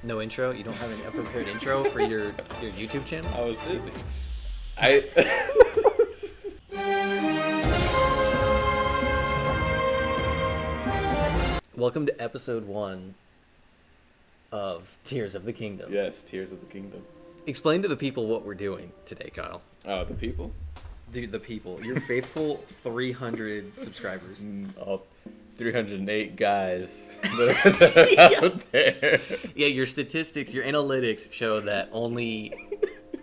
No intro? You don't have a prepared intro for your YouTube channel? I was busy. Welcome to episode 1 of Tears of the Kingdom. Yes, Tears of the Kingdom. Explain to the people what we're doing today, Kyle. Oh, the people? Dude, the people. Your faithful 300 subscribers. All 308 guys that are out there. Yeah, your statistics, your analytics show that only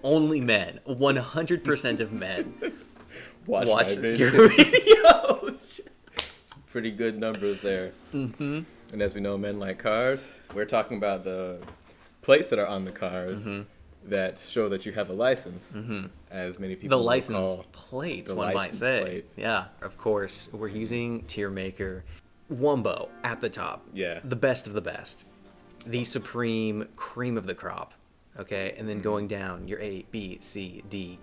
men, 100% of men watch my your videos. Pretty good numbers there. Mm-hmm. And as we know, men like cars. We're talking about the plates that are on the cars that show that you have a license, as many people The will license call plates, the one might license say. plate. Yeah, of course. We're using Tier Maker. Wumbo at the top. Yeah. The best of the best. The supreme cream of the crop. Okay? And then going down, your A, B, C, D.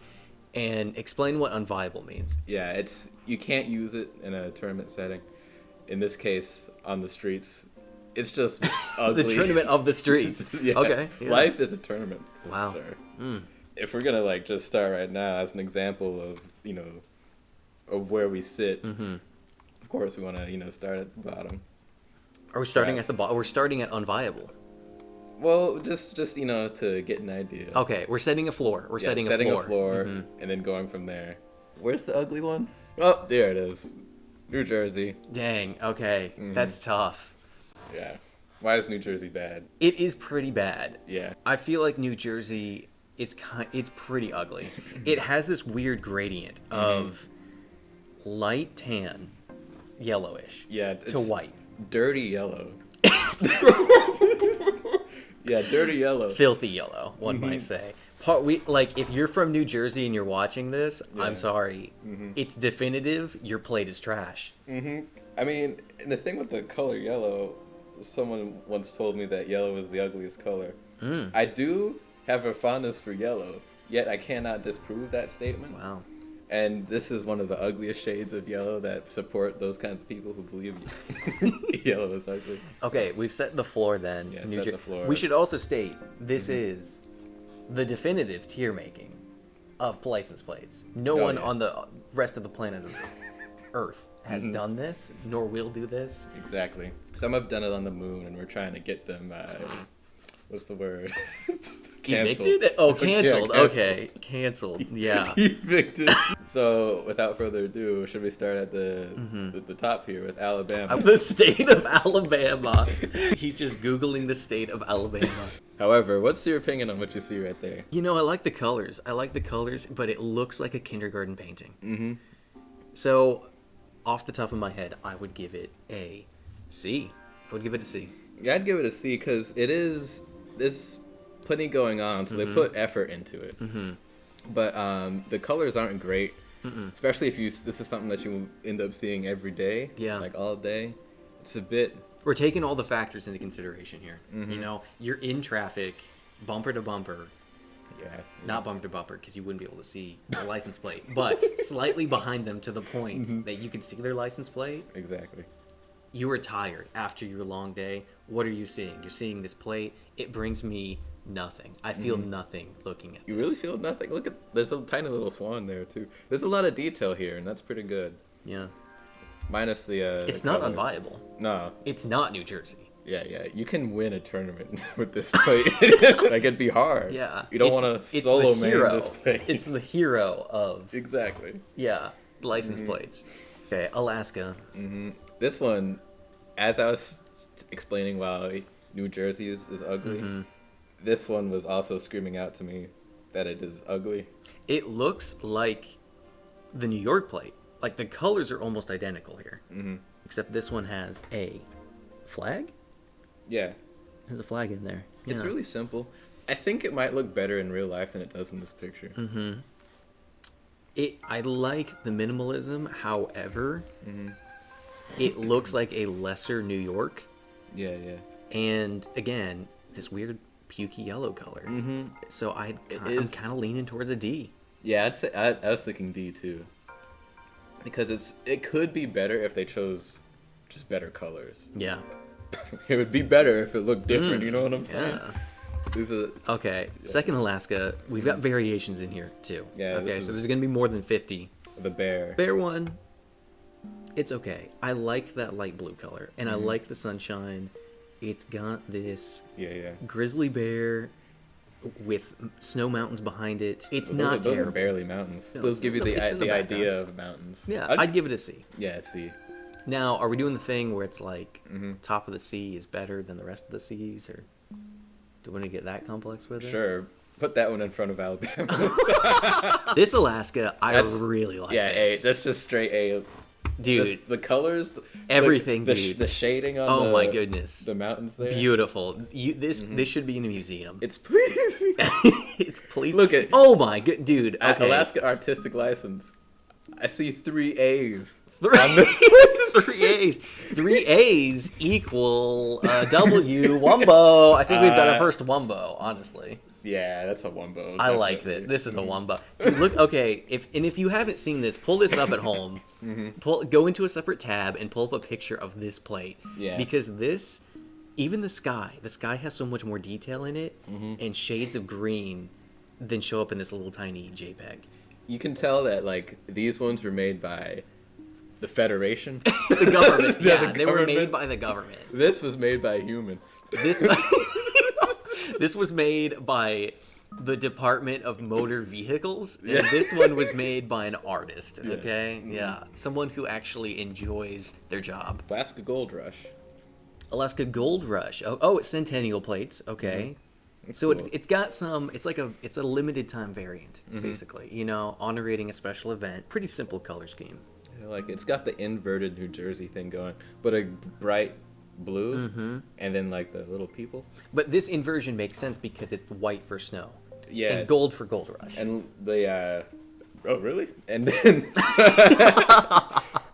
And explain what unviable means. Yeah, you can't use it in a tournament setting. In this case, on the streets, it's just ugly. The tournament of the streets. Yeah. Okay. Yeah. Life is a tournament. Wow. Sir. Mm. If we're gonna just start right now as an example of of where we sit, of course we want to start at the bottom. Are we starting Perhaps. at the bottom? We're starting at unviable. Well, just to get an idea. Okay, we're setting a floor. We're Yeah, setting a floor, and then going from there. Where's the ugly one? Oh, there it is. New Jersey. Dang. Okay, that's tough. Yeah. Why is New Jersey bad? It is pretty bad. Yeah. I feel like New Jersey, it's pretty ugly. It has this weird gradient of light tan, yellowish, Yeah. to white. Dirty yellow. Yeah, dirty yellow. Filthy yellow, one might say. If you're from New Jersey and you're watching this, Yeah. I'm sorry. It's definitive. Your plate is trash. I mean, and the thing with the color yellow, someone once told me that yellow is the ugliest color. I do have a fondness for yellow, yet I cannot disprove that statement. Wow. And this is one of the ugliest shades of yellow that support those kinds of people who believe yellow is ugly. Okay, we've set the floor then. Yeah, set the floor. We should also state this is the definitive tier making of license plates. No one yeah. on the rest of the planet of Earth has done this, nor will do this. Exactly. Some have done it on the moon, and we're trying to get them. What's the word? Canceled. Evicted? Oh, canceled. Yeah, Okay, canceled. Yeah. Evicted. So, without further ado, should we start at the top here with Alabama? The state of Alabama. He's just Googling the state of Alabama. However, what's your opinion on what you see right there? You know, I like the colors. But it looks like a kindergarten painting. So, off the top of my head, I would give it a C. I would give it a C. Yeah, I'd give it a C because there's plenty going on, so they put effort into it. But the colors aren't great, especially if this is something that you end up seeing every day, like all day. It's a bit. We're taking all the factors into consideration here. You know, you're in traffic, bumper to bumper. Yeah. Not bumper to bumper because you wouldn't be able to see their license plate, but slightly behind them to the point that you can see their license plate. Exactly. You are tired after your long day. What are you seeing? You're seeing this plate. It brings me nothing. I feel nothing looking at You this. really feel nothing. Look there's a tiny little swan there too. There's a lot of detail here, and that's pretty good. Yeah. Minus the. It's the not colors. unviable. No. It's not New Jersey. Yeah. You can win a tournament with this plate. Like it'd be hard. Yeah. You don't want to solo the man hero. this plate. It's the hero of Exactly. license plates. Okay, Alaska. This one, as I was explaining why New Jersey is ugly, this one was also screaming out to me that it is ugly. It looks like the New York plate. Like the colors are almost identical here. Except this one has a flag? Yeah. There's a flag in there. It's really simple. I think it might look better in real life than it does in this picture. I like the minimalism, however, it looks like a lesser New York. Yeah. And again, this weird pukey yellow color. So I'm is- kind of leaning towards a D. Yeah, I'd say I was thinking D too. Because it could be better if they chose just better colors. Yeah. it would be better if it looked different. You know what I'm saying? Yeah. These are Okay, second Alaska, we've got variations in here too. Yeah, Okay, this so is- there's gonna be more than 50. the bear. Bear one, it's okay. I like that light blue color, and I like the sunshine. It's got this Yeah. grizzly bear with snow mountains behind it. It's Those not are, those are terrible. barely mountains. No, Those give you it's in the the background. idea of mountains. Yeah, I'd give it a C. Yeah, see. Now, are we doing the thing where it's like top of the sea is better than the rest of the seas, or do we want to get that complex with it? Sure. Put that one in front of Alabama. This Alaska, I That's- really like. Yeah, this. A. That's just straight A. Dude, Just the colors, everything, the, dude. the shading on oh my goodness, the mountains there. beautiful. This should be in a museum. It's pleasing. It's please. Look at- Oh my good dude. Okay. Alaska Artistic License. I see 3 A's. Three A's. 3 A's equal W. Wumbo. I think we've got our first Wumbo. Honestly, Yeah, that's a Wumbo. I like definitely. that. This is a Wumbo. Dude, look. Okay. If you haven't seen this, pull this up at home. Go into a separate tab and pull up a picture of this plate. Yeah. Because this, even the sky has so much more detail in it and shades of green than show up in this little tiny JPEG. You can tell that like these ones were made by the Federation. The government. Yeah, Yeah, the they were made government. by the government. This was made by a human. This this was made by the Department of Motor Vehicles, and Yeah. this one was made by an artist. Yes. Okay, yeah, someone who actually enjoys their job. Alaska Gold Rush. Alaska Gold Rush. Oh, it's Centennial plates. Okay. So cool. it's got some. It's a limited time variant, basically. You know, honoring a special event. Pretty simple color scheme. Yeah, like it's got the inverted New Jersey thing going, but a bright blue, and then like the little people. But this inversion makes sense because it's white for snow. Yeah. And gold for Gold Rush. And the oh really? And then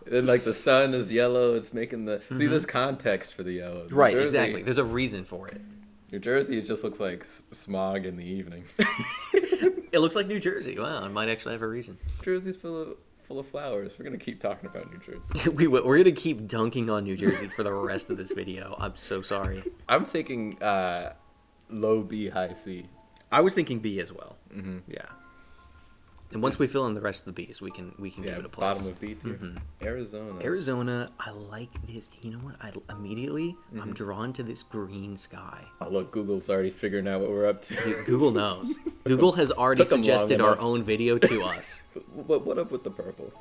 then like the sun is yellow. It's making the see this context for the yellow. New Right, Jersey- exactly. There's a reason for it. New Jersey, it just looks like smog in the evening. It looks like New Jersey. Wow, it might actually have a reason. Jersey's full of flowers. We're gonna keep talking about New Jersey. We're going to keep dunking on New Jersey for the rest of this video. I'm so sorry. I'm thinking low B, high C. I was thinking B as well. Yeah. And once we fill in the rest of the B's, we can give Yeah, it a place. bottom of B tier. Arizona. Arizona, I like this. You know what? I'm drawn to this green sky. Oh look, Google's already figuring out what we're up to. Dude, Google knows. Google has already Took 'em long suggested our enough. own video to us. What up with the purple?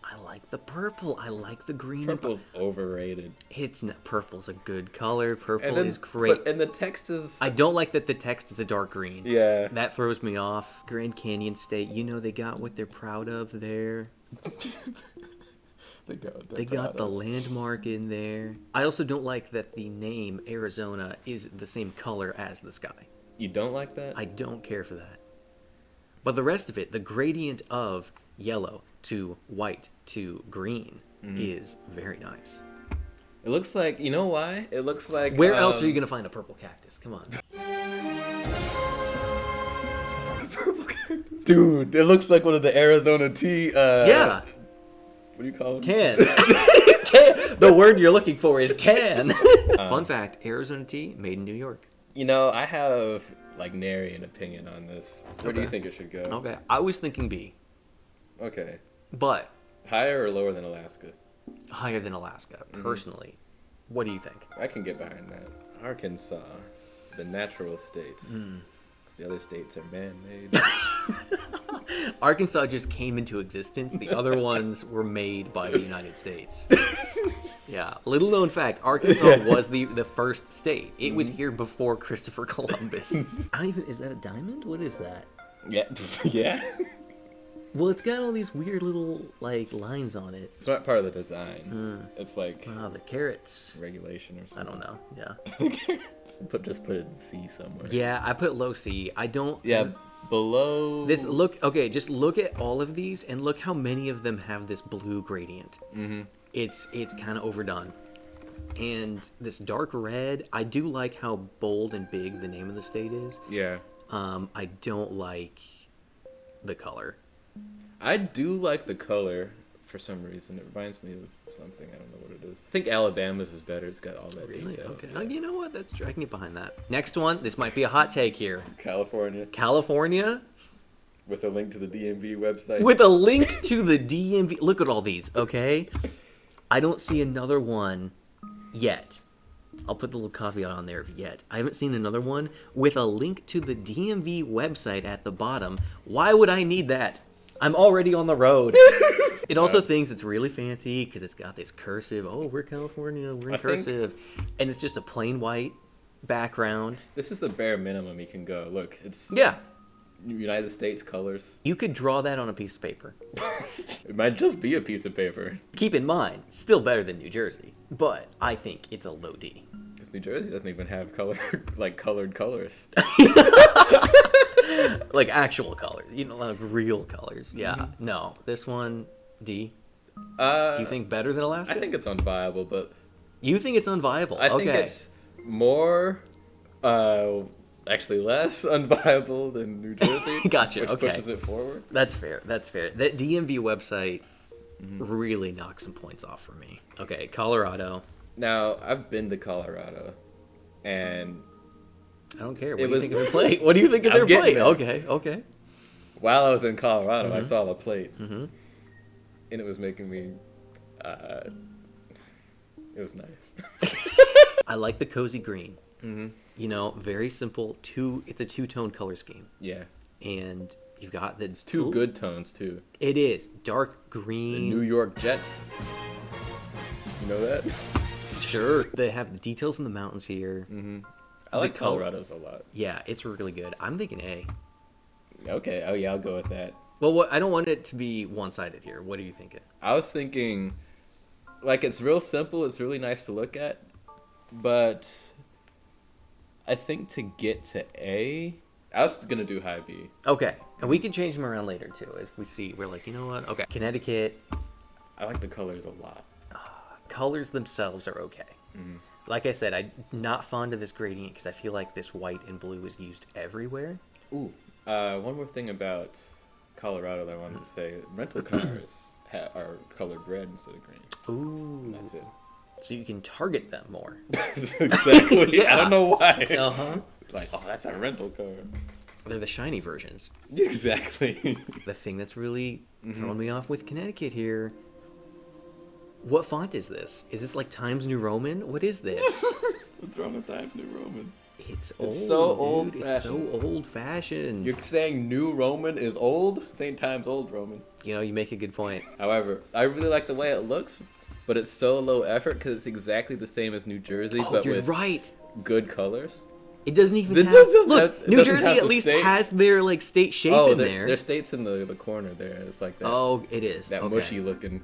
I like the purple. I like the green. and Purple's overrated. It's not, purple's a good color. Purple And then, is great. and the text is I don't like that the text is a dark green. yeah. That throws me off. Grand Canyon State, you know they got what they're proud of there. They got the landmark in there. I also don't like that the name Arizona is the same color as the sky. You don't like that? I don't care for that. But the rest of it, the gradient of yellow to white to green is very nice. It looks like you know why? It looks like Where else are you going to find a purple cactus? Come on. Dude, it looks like one of the Arizona tea. Yeah, What do you call them? can. Can. The word you're looking for is can. Fun fact, Arizona tea made in New York. You know, I have like nary an opinion on this. Where do you Okay. think it should go? Okay, I was thinking B, Okay. but Higher or lower than Alaska? higher than Alaska, personally. What do you think? I can get behind that. Arkansas, the natural state. 'Cause the other states are man-made. Arkansas just came into existence. The other ones were made by the United States. Yeah, little known fact, Arkansas was the first state. It was here before Christopher Columbus. I don't even, is that a diamond? What is that? Yeah. Yeah. Well, it's got all these weird little, like, lines on it. It's not part of the design. It's like Ah, the carrots. regulation or I something. don't know, yeah. Just put it in C somewhere. Yeah, I put low C. I don't... Yeah, below This, okay, just look at all of these and look how many of them have this blue gradient. It's kind of overdone. And this dark red, I do like how bold and big the name of the state is. Yeah. I don't like the color. I do like the color for some reason. It reminds me of something. I don't know what it is. I think Alabama's is better. It's got all that Really? detail. Okay. Yeah. Oh, you know what? That's true. I can get behind that. Next one. This might be a hot take here. California, California with a link to the DMV website. with a link to the DMV. Look at all these. Okay. I don't see another one yet. I'll put the little caveat on there, yet. I haven't seen another one with a link to the DMV website at the bottom. Why would I need that? I'm already on the road. It also thinks it's really fancy because it's got this cursive. Oh, we're California. We're in cursive. And it's just a plain white background. This is the bare minimum you can go. Look, it's Yeah. United States colors. You could draw that on a piece of paper. It might just be a piece of paper. Keep in mind, still better than New Jersey. But I think it's a low D. Because New Jersey doesn't even have color, like colored colors. Like actual colors. You know, like real colors. Yeah. No. This one, D. Do you think better than Alaska? I think it's unviable, but You think it's unviable? I think it's more, actually less unviable than New Jersey. Gotcha, Which okay. pushes it forward. That's fair. That's fair. That DMV website really knocks some points off for me. Okay, Colorado. Now, I've been to Colorado, and I don't care. What It do you was- think of their plate? What do you think of I'm their getting plate? there. Okay, okay. while I was in Colorado, I saw the plate, Mhm. and it was making me, it was nice. I like the cozy green. Mm-hmm. You know, very simple. It's a two-tone color scheme, Yeah. and you've got the It's two good tones, too. It is dark The green. New York Jets. You know that? Sure. They have the details in the mountains here. Mm-hmm. I like The color- Colorado's a lot. Yeah, it's really good. I'm thinking A. Okay, oh yeah, I'll go with that. Well, I don't want it to be one-sided here. What are you thinking? I was thinking, like, it's real simple, it's really nice to look at, but I think to get to A, I was gonna do high B. Okay, and we can change them around later too if we see. We're like, you know what? Okay, Connecticut. I like the colors a lot. Colors themselves are okay. Mhm. Like I said, I'm not fond of this gradient because I feel like this white and blue is used everywhere. Ooh, one more thing about Colorado that I wanted to say: rental cars are colored red instead of green. Ooh, That's it. so you can target them more. Exactly. Yeah. I don't know why. Uh huh. Like, oh, that's a rental car. They're the shiny versions. Exactly. The thing that's really throwing me off with Connecticut here. What font is this? Is this like Times New Roman? What is this? What's wrong with Times New Roman? It's old. so dude. It's so old-fashioned. old-fashioned. You're saying New Roman is old? St. Times Old Roman. You know, you make a good point. However, I really like the way it looks, but it's so low effort because it's exactly the same as New Jersey, Oh, but you're with right. good colors. It doesn't even It have. doesn't Look, have- it New doesn't Jersey have at the least states. has their like state shape in there. Their state's in the corner there. It's like that. Oh, it is. that Okay. mushy looking.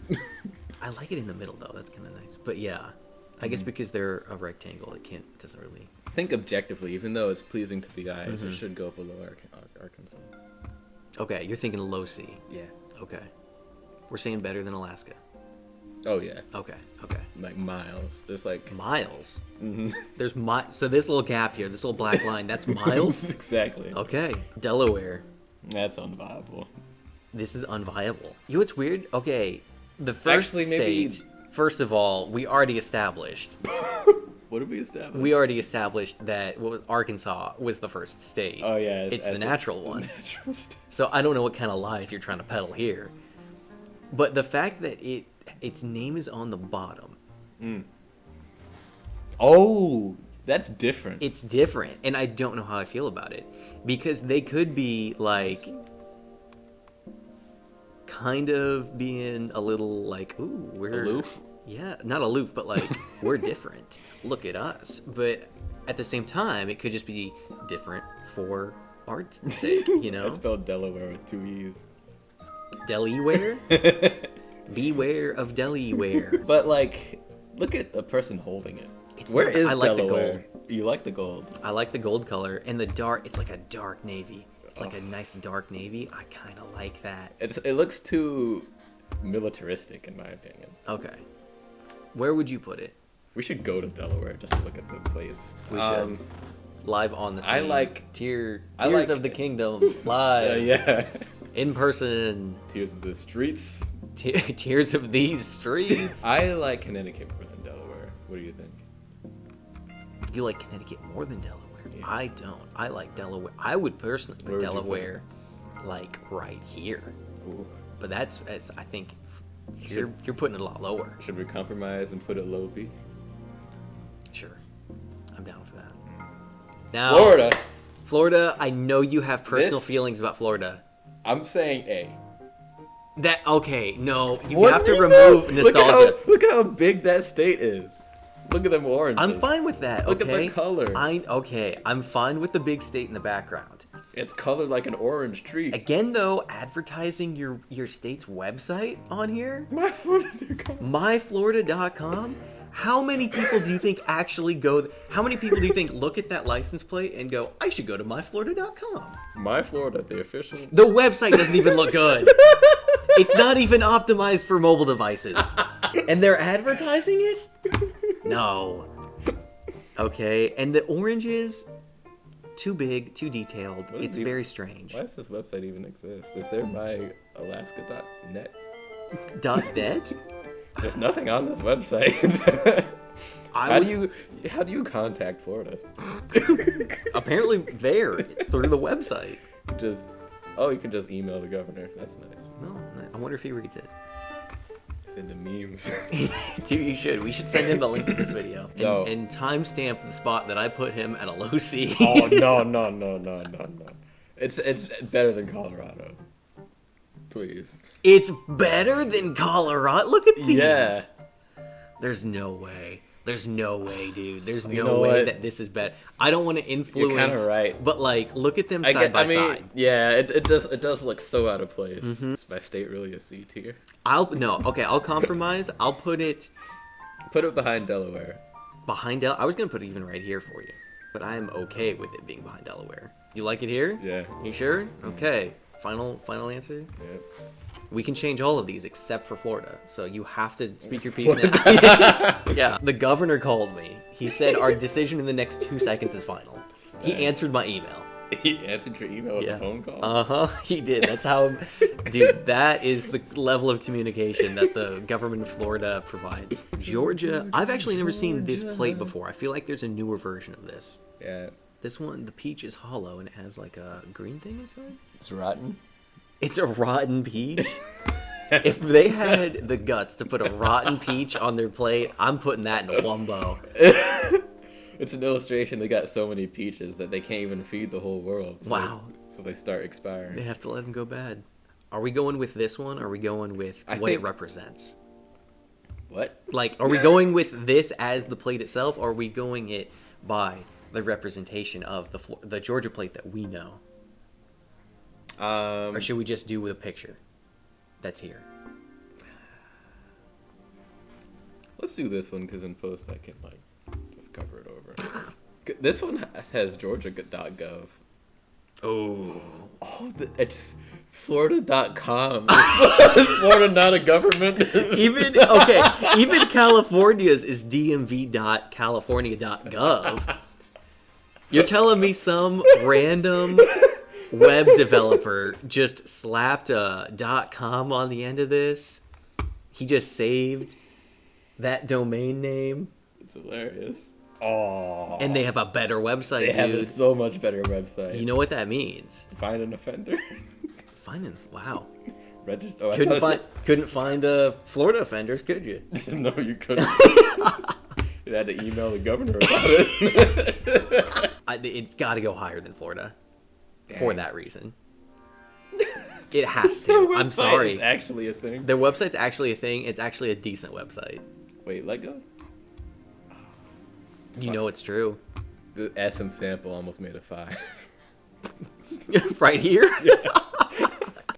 I like it in the middle though. That's kind of nice. But yeah, I guess because they're a rectangle, it doesn't really. Think objectively, even though it's pleasing to the eyes, it should go below Arkansas. Okay, you're thinking low C. Yeah. Okay, we're saying better than Alaska. Oh yeah, Okay, okay. like miles. There's like. Miles. Mhm. There's so this little gap here, this little black line, that's miles. Exactly. Okay, Delaware. That's unviable. This is unviable. You know what's weird? Okay, the first Actually, maybe- state. First of all, we already established. What did we establish? We already established that Arkansas was the first state. Oh yeah, it's the natural it's a one. natural state. So I don't know what kind of lies you're trying to peddle here. But the fact that its name is on the bottom, Oh, that's different. it's different, and I don't know how I feel about it because they could be like kind of being a little like, ooh, we're Aloof? Yeah, not aloof, but like we're different. Look at us. But at the same time, it could just be different for art's sake, you know? I spelled Delaware with 2 E's. Deliware? Beware of Deliware. But like, look at the person holding it. It's Where not- is I like the Delaware? gold. You like the gold? I like the gold color and the dark. It's like a dark navy. It's like a nice dark navy. I kind of like that. It looks too militaristic in my opinion. Okay. Where would you put it? We should go to Delaware just to look at the plates. We should. Live on the scene. I like- Tears I like- of the Kingdom live yeah. in person. Tears of the Streets. Tears of these streets. I like Connecticut more than Delaware. What do you think? You like Connecticut more than Delaware? Yeah. I don't. I like Delaware. I would personally Where put would you put Delaware like right here. Ooh. But that's I think you're putting it a lot lower. Should we compromise and put it low B? Sure. I'm down for that. Now, Florida, I know you have personal This- feelings about Florida. I'm saying A. That okay, no, you What have do to you remove know? nostalgia. Look how big that state is. Look at them oranges. I'm fine with that, Look okay? at the colors. I'm fine with the big state in the background. It's colored like an orange tree. Again though, advertising your state's website on here, MyFlorida.com. myflorida.com. How many people do you think actually go? How many people do you think look at that license plate and go, "I should go to myflorida.com"? MyFlorida, the official. The website doesn't even look good. It's not even optimized for mobile devices. And they're advertising it? No. Okay, and the oranges, too big, too detailed. What is It's the- very strange. Why does this website even exist? Is there myalaska.net? .net? There's nothing on this website. How do you contact Florida? Apparently there, through the website. You can just email the governor. That's nice. No, I wonder if he reads it. Send the memes. Dude, you should. We should send him the link to this video. And, No. and timestamp the spot that I put him at a low C. Oh no. It's better than Colorado. Please. It's better than Colorado. Look at these. Yeah. There's no way. There's no way, dude. There's You no know way what? that this is better. I don't want to influence. You're kinda right. But like, look at them side by side. Yeah, it does look so out of place. Mm-hmm. Is my state really a C tier? I'll compromise. I'll put it Put it behind Delaware. behind I was gonna put it even right here for you, but I am okay with it being behind Delaware. You like it here? Yeah. You sure? Okay. Final answer. Yeah. We can change all of these except for Florida, so you have to speak your piece now. Yeah. The governor called me. He said our decision in the next 2 seconds is final. He Dang. answered my email. He answered your email with Yeah. a phone call. He did. That's how, dude. That is the level of communication that the government of Florida provides. Georgia. I've actually never seen this plate before. I feel like there's a newer version of this. Yeah. This one, the peach is hollow and it has like a green thing inside. It's rotten. It's a rotten peach. If they had the guts to put a rotten peach on their plate, I'm putting that in Wumbo. It's an illustration. They got so many peaches that they can't even feed the whole world. So Wow. So they start expiring. They have to let them go bad. Are we going with this one? Or are we going with I what it think- represents? What? Like, are we going with this as the plate itself, or are we going it by the representation of the Georgia plate that we know? Or should we just do with a picture that's here? Let's do this one because in post I can like just cover it over. This one has Georgia.gov. Oh. Oh, it's Florida.com. Is Florida not a government? Even California's is dmv.california.gov. You're telling me some random web developer just slapped a .com on the end of this? He just saved that domain name, It's hilarious. Oh. and they have a better website, They have a dude. so much better website. You know what that means? Find an offender. Wow. Register. Oh, Couldn't find the Florida offenders, could you? No, you couldn't. You had to email the governor about it. It's got to go higher than Florida for Dang. that reason. It has Their to. I'm website sorry. is actually a thing. Their website's actually a thing. It's actually a decent website. Wait, let go. You know it's true. The Essence sample almost made a 5. Right here? I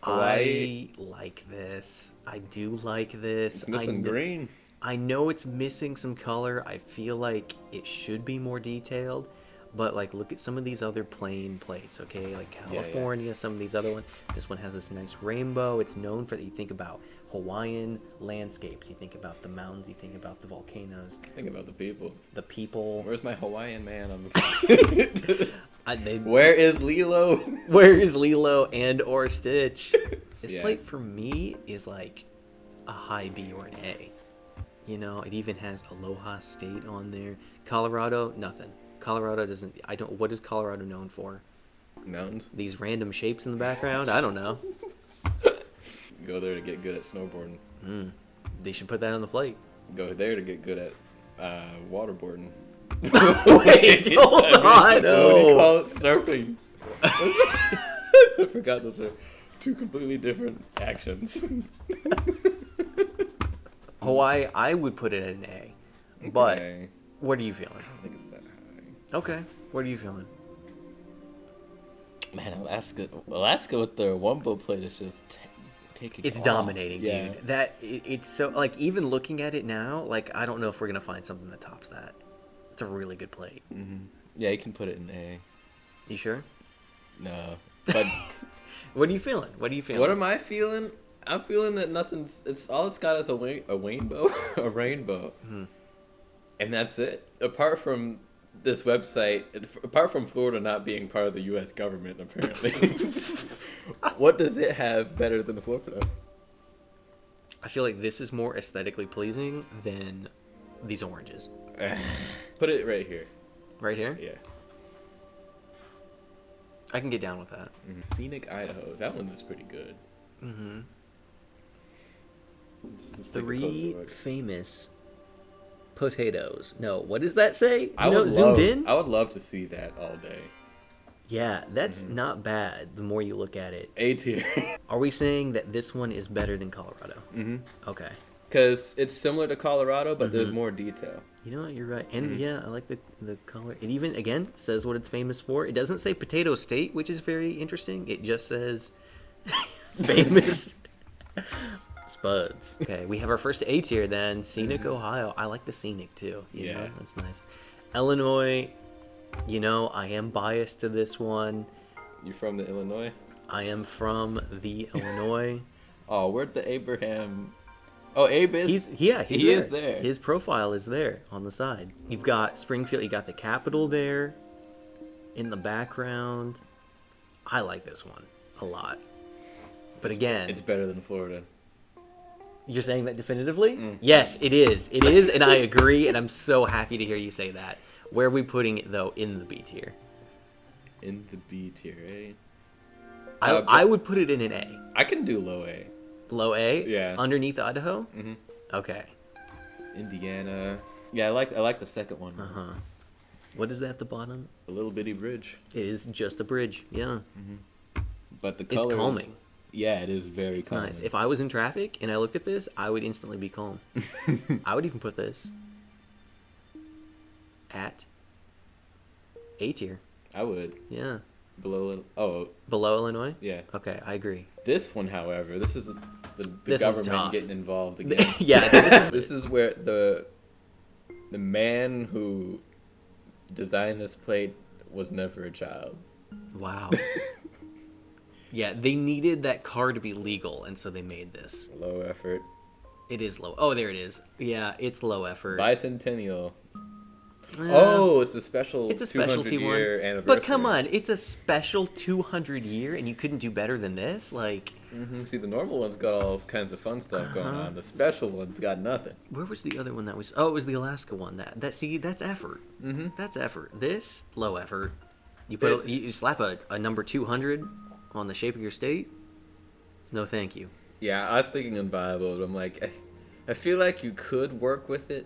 Hawaii. like this. I do like this. It's missing green. I know it's missing some color. I feel like it should be more detailed. But like, look at some of these other plain plates, okay? Like California, some of these other ones. This one has this nice rainbow. It's known for that. You think about Hawaiian landscapes. You think about the mountains. You think about the volcanoes. Think about the people. The people. Where's my Hawaiian man on the Where is Lilo? Where is Lilo and or Stitch? This Yeah. plate for me is like a high B or an A. You know, it even has Aloha State on there. Colorado, nothing. Colorado doesn't. I don't. What is Colorado known for? Mountains. These random shapes in the background. I don't know. Go there to get good at snowboarding. They should put that on the plate. Go there to get good at waterboarding. Wait, hold on. What do you call it? Surfing. I forgot those are two completely different actions. Hawaii, I would put it at an A. But Okay. what are you feeling? I don't think it's that high. Okay. What are you feeling? Man, Alaska with their wumbo plate is just taking. It's off. dominating, Yeah. dude. It's so like even looking at it now, like I don't know if we're gonna find something that tops that. It's a really good plate. Yeah, you can put it in A. You sure? No, but What are you feeling? What are you feeling? what am I feeling? I'm feeling that nothing's. It's all it's got is a rainbow, a rainbow, and that's it. Apart from this website, apart from Florida not being part of the U.S. government, apparently, what does it have better than Florida? I feel like this is more aesthetically pleasing than these oranges. Put it right here. Right here? Yeah. I can get down with that. Scenic Idaho. That one is pretty good. Mm-hmm. Let's take a Three closer look. famous potatoes. No, what does that say? I would zoomed love, in? I would love to see that all day. Yeah, that's not bad the more you look at it. A tier. Are we saying that this one is better than Colorado? Mm-hmm. Okay. Because it's similar to Colorado, but there's more detail. You know what, you're right. And yeah, I like the color. It even, again, says what it's famous for. It doesn't say Potato State, which is very interesting. It just says famous spuds. Okay, we have our first A tier then. Scenic, Ohio. I like the scenic too. You know, that's nice. Illinois, you know, I am biased to this one. You from the Illinois? I am from the Illinois. Oh, where'd the Abraham... Oh, Abe is... He is there. His profile is there on the side. You've got Springfield. You got the Capitol there in the background. I like this one a lot. But again, It's better than Florida. you're saying that definitively? Yes, it is. It is, and I agree, and I'm so happy to hear you say that. Where are we putting it, though, in the B tier? In the B tier, eh? I would put it in an A. I can do low A. Low A? Yeah. Underneath Idaho? Mm-hmm. Okay. Indiana. Yeah, I like the second one. Uh-huh. What is that at the bottom? A little bitty bridge. It is just a bridge. Yeah. But the It's colors... calming. Yeah, it is very It's calming. nice. If I was in traffic and I looked at this, I would instantly be calm. I would even put this at A tier. I would. Yeah. Below... Oh, Below Illinois? yeah. Okay, I agree. This one, however, this is the This one's government tough. getting involved again. Yeah, this This is where the man who designed this plate was never a child. wow. Yeah, they needed that car to be legal, and so they made this. Low effort. It is low. Oh, there it is. Yeah, it's low effort. Bicentennial. Eh, Oh, it's a special it's a specialty 200-year one. anniversary. But come on, it's a special 200 year, and you couldn't do better than this? Like, See, the normal one's got all kinds of fun stuff going on. The special one's got nothing. where was the other one that was? Oh, it was the Alaska one. See, that's effort. Mm-hmm. That's effort. This low effort. You put It's- you slap a number 200 on the shape of your state. No, thank you. Yeah, I was thinking unviable, but I'm like, I feel like you could work with it,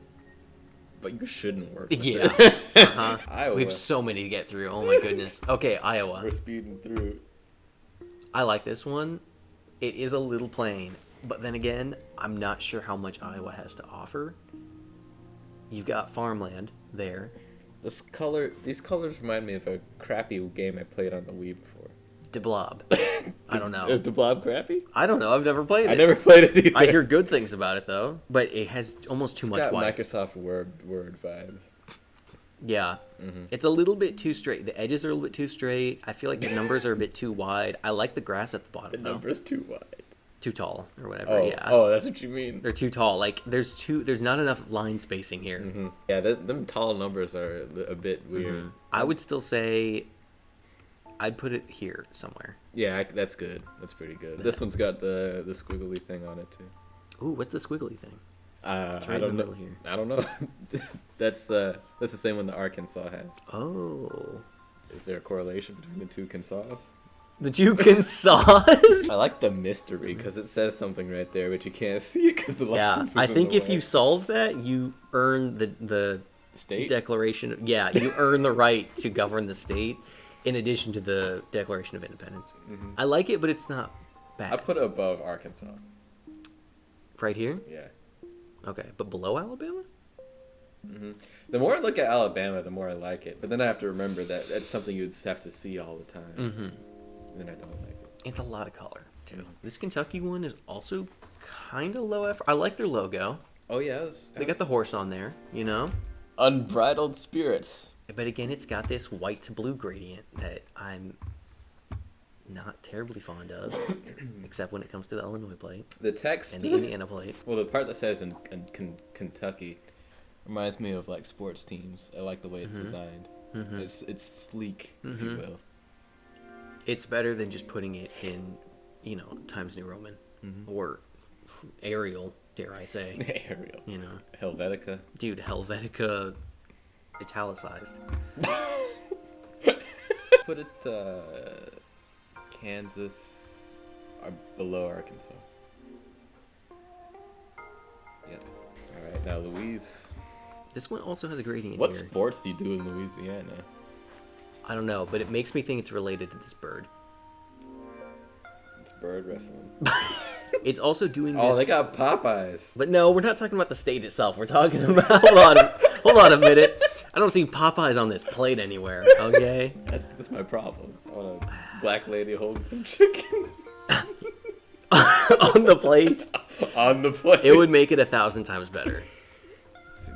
but you shouldn't work with Yeah. it. Uh-huh. Iowa. We have so many to get through. Oh my goodness. Okay, Iowa. We're speeding through. I like this one. It is a little plain, but then again, I'm not sure how much Iowa has to offer. You've got farmland there. These colors remind me of a crappy game I played on the Wii before. De Blob. I don't know. Is the Blob crappy? I don't know. I've never played it. I never played it either. I hear good things about it though, but it has almost too It's much got white. Microsoft Word vibe. Yeah. It's a little bit too straight. The edges are a little bit too straight. I feel like the numbers are a bit too wide. I like the grass at the The bottom though. number's too wide. Too tall or whatever. Oh, Yeah. oh, that's what you mean. They're too tall. Like there's not enough line spacing here. Yeah, them tall numbers are a bit weird. I would still say I'd put it here somewhere. Yeah, that's good. That's pretty good. This one's got the squiggly thing on it too. Ooh, what's the squiggly thing? I right in don't the know. middle here. I don't know. That's the same one that Arkansas has. Oh. Is there a correlation between the two Kansas? The Jukin sauce? I like the mystery because it says something right there, but you can't see it because the Yeah, license is I in think the if way. you solve that, you earn the State? declaration. Yeah, you earn the right to govern the state in addition to the Declaration of Independence. I like it, but it's not bad. I put it above Arkansas. Right here? Yeah. Okay, but below Alabama? The more I look at Alabama, the more I like it. But then I have to remember that that's something you'd have to see all the time. Mm-hmm. Then I don't like it. It's a lot of color, too. This Kentucky one is also kind of low effort. I like their logo. Oh yeah, They got the horse on there, you know? unbridled spirits. But again, it's got this white to blue gradient that I'm not terribly fond of, except when it comes to the Illinois plate The text and the Indiana plate. Well, the part that says in Kentucky reminds me of like sports teams. I like the way it's designed. It's sleek, if you will. It's better than just putting it in, Times New Roman or Arial, dare I say. Arial. You know, Helvetica. dude, Helvetica italicized. Put it Kansas below Arkansas. Yep. All right, now Louise. This one also has a gradient What here. sports do you do in Louisiana? I don't know, but it makes me think it's related to this bird. It's bird wrestling. It's also doing this. Oh, they got Popeyes. But no, we're not talking about the state itself. We're talking about. Hold on a minute. I don't see Popeyes on this plate anywhere. Okay. That's my problem. I want a black lady holding some chicken On the plate, on the plate. it would make it 1,000 times better.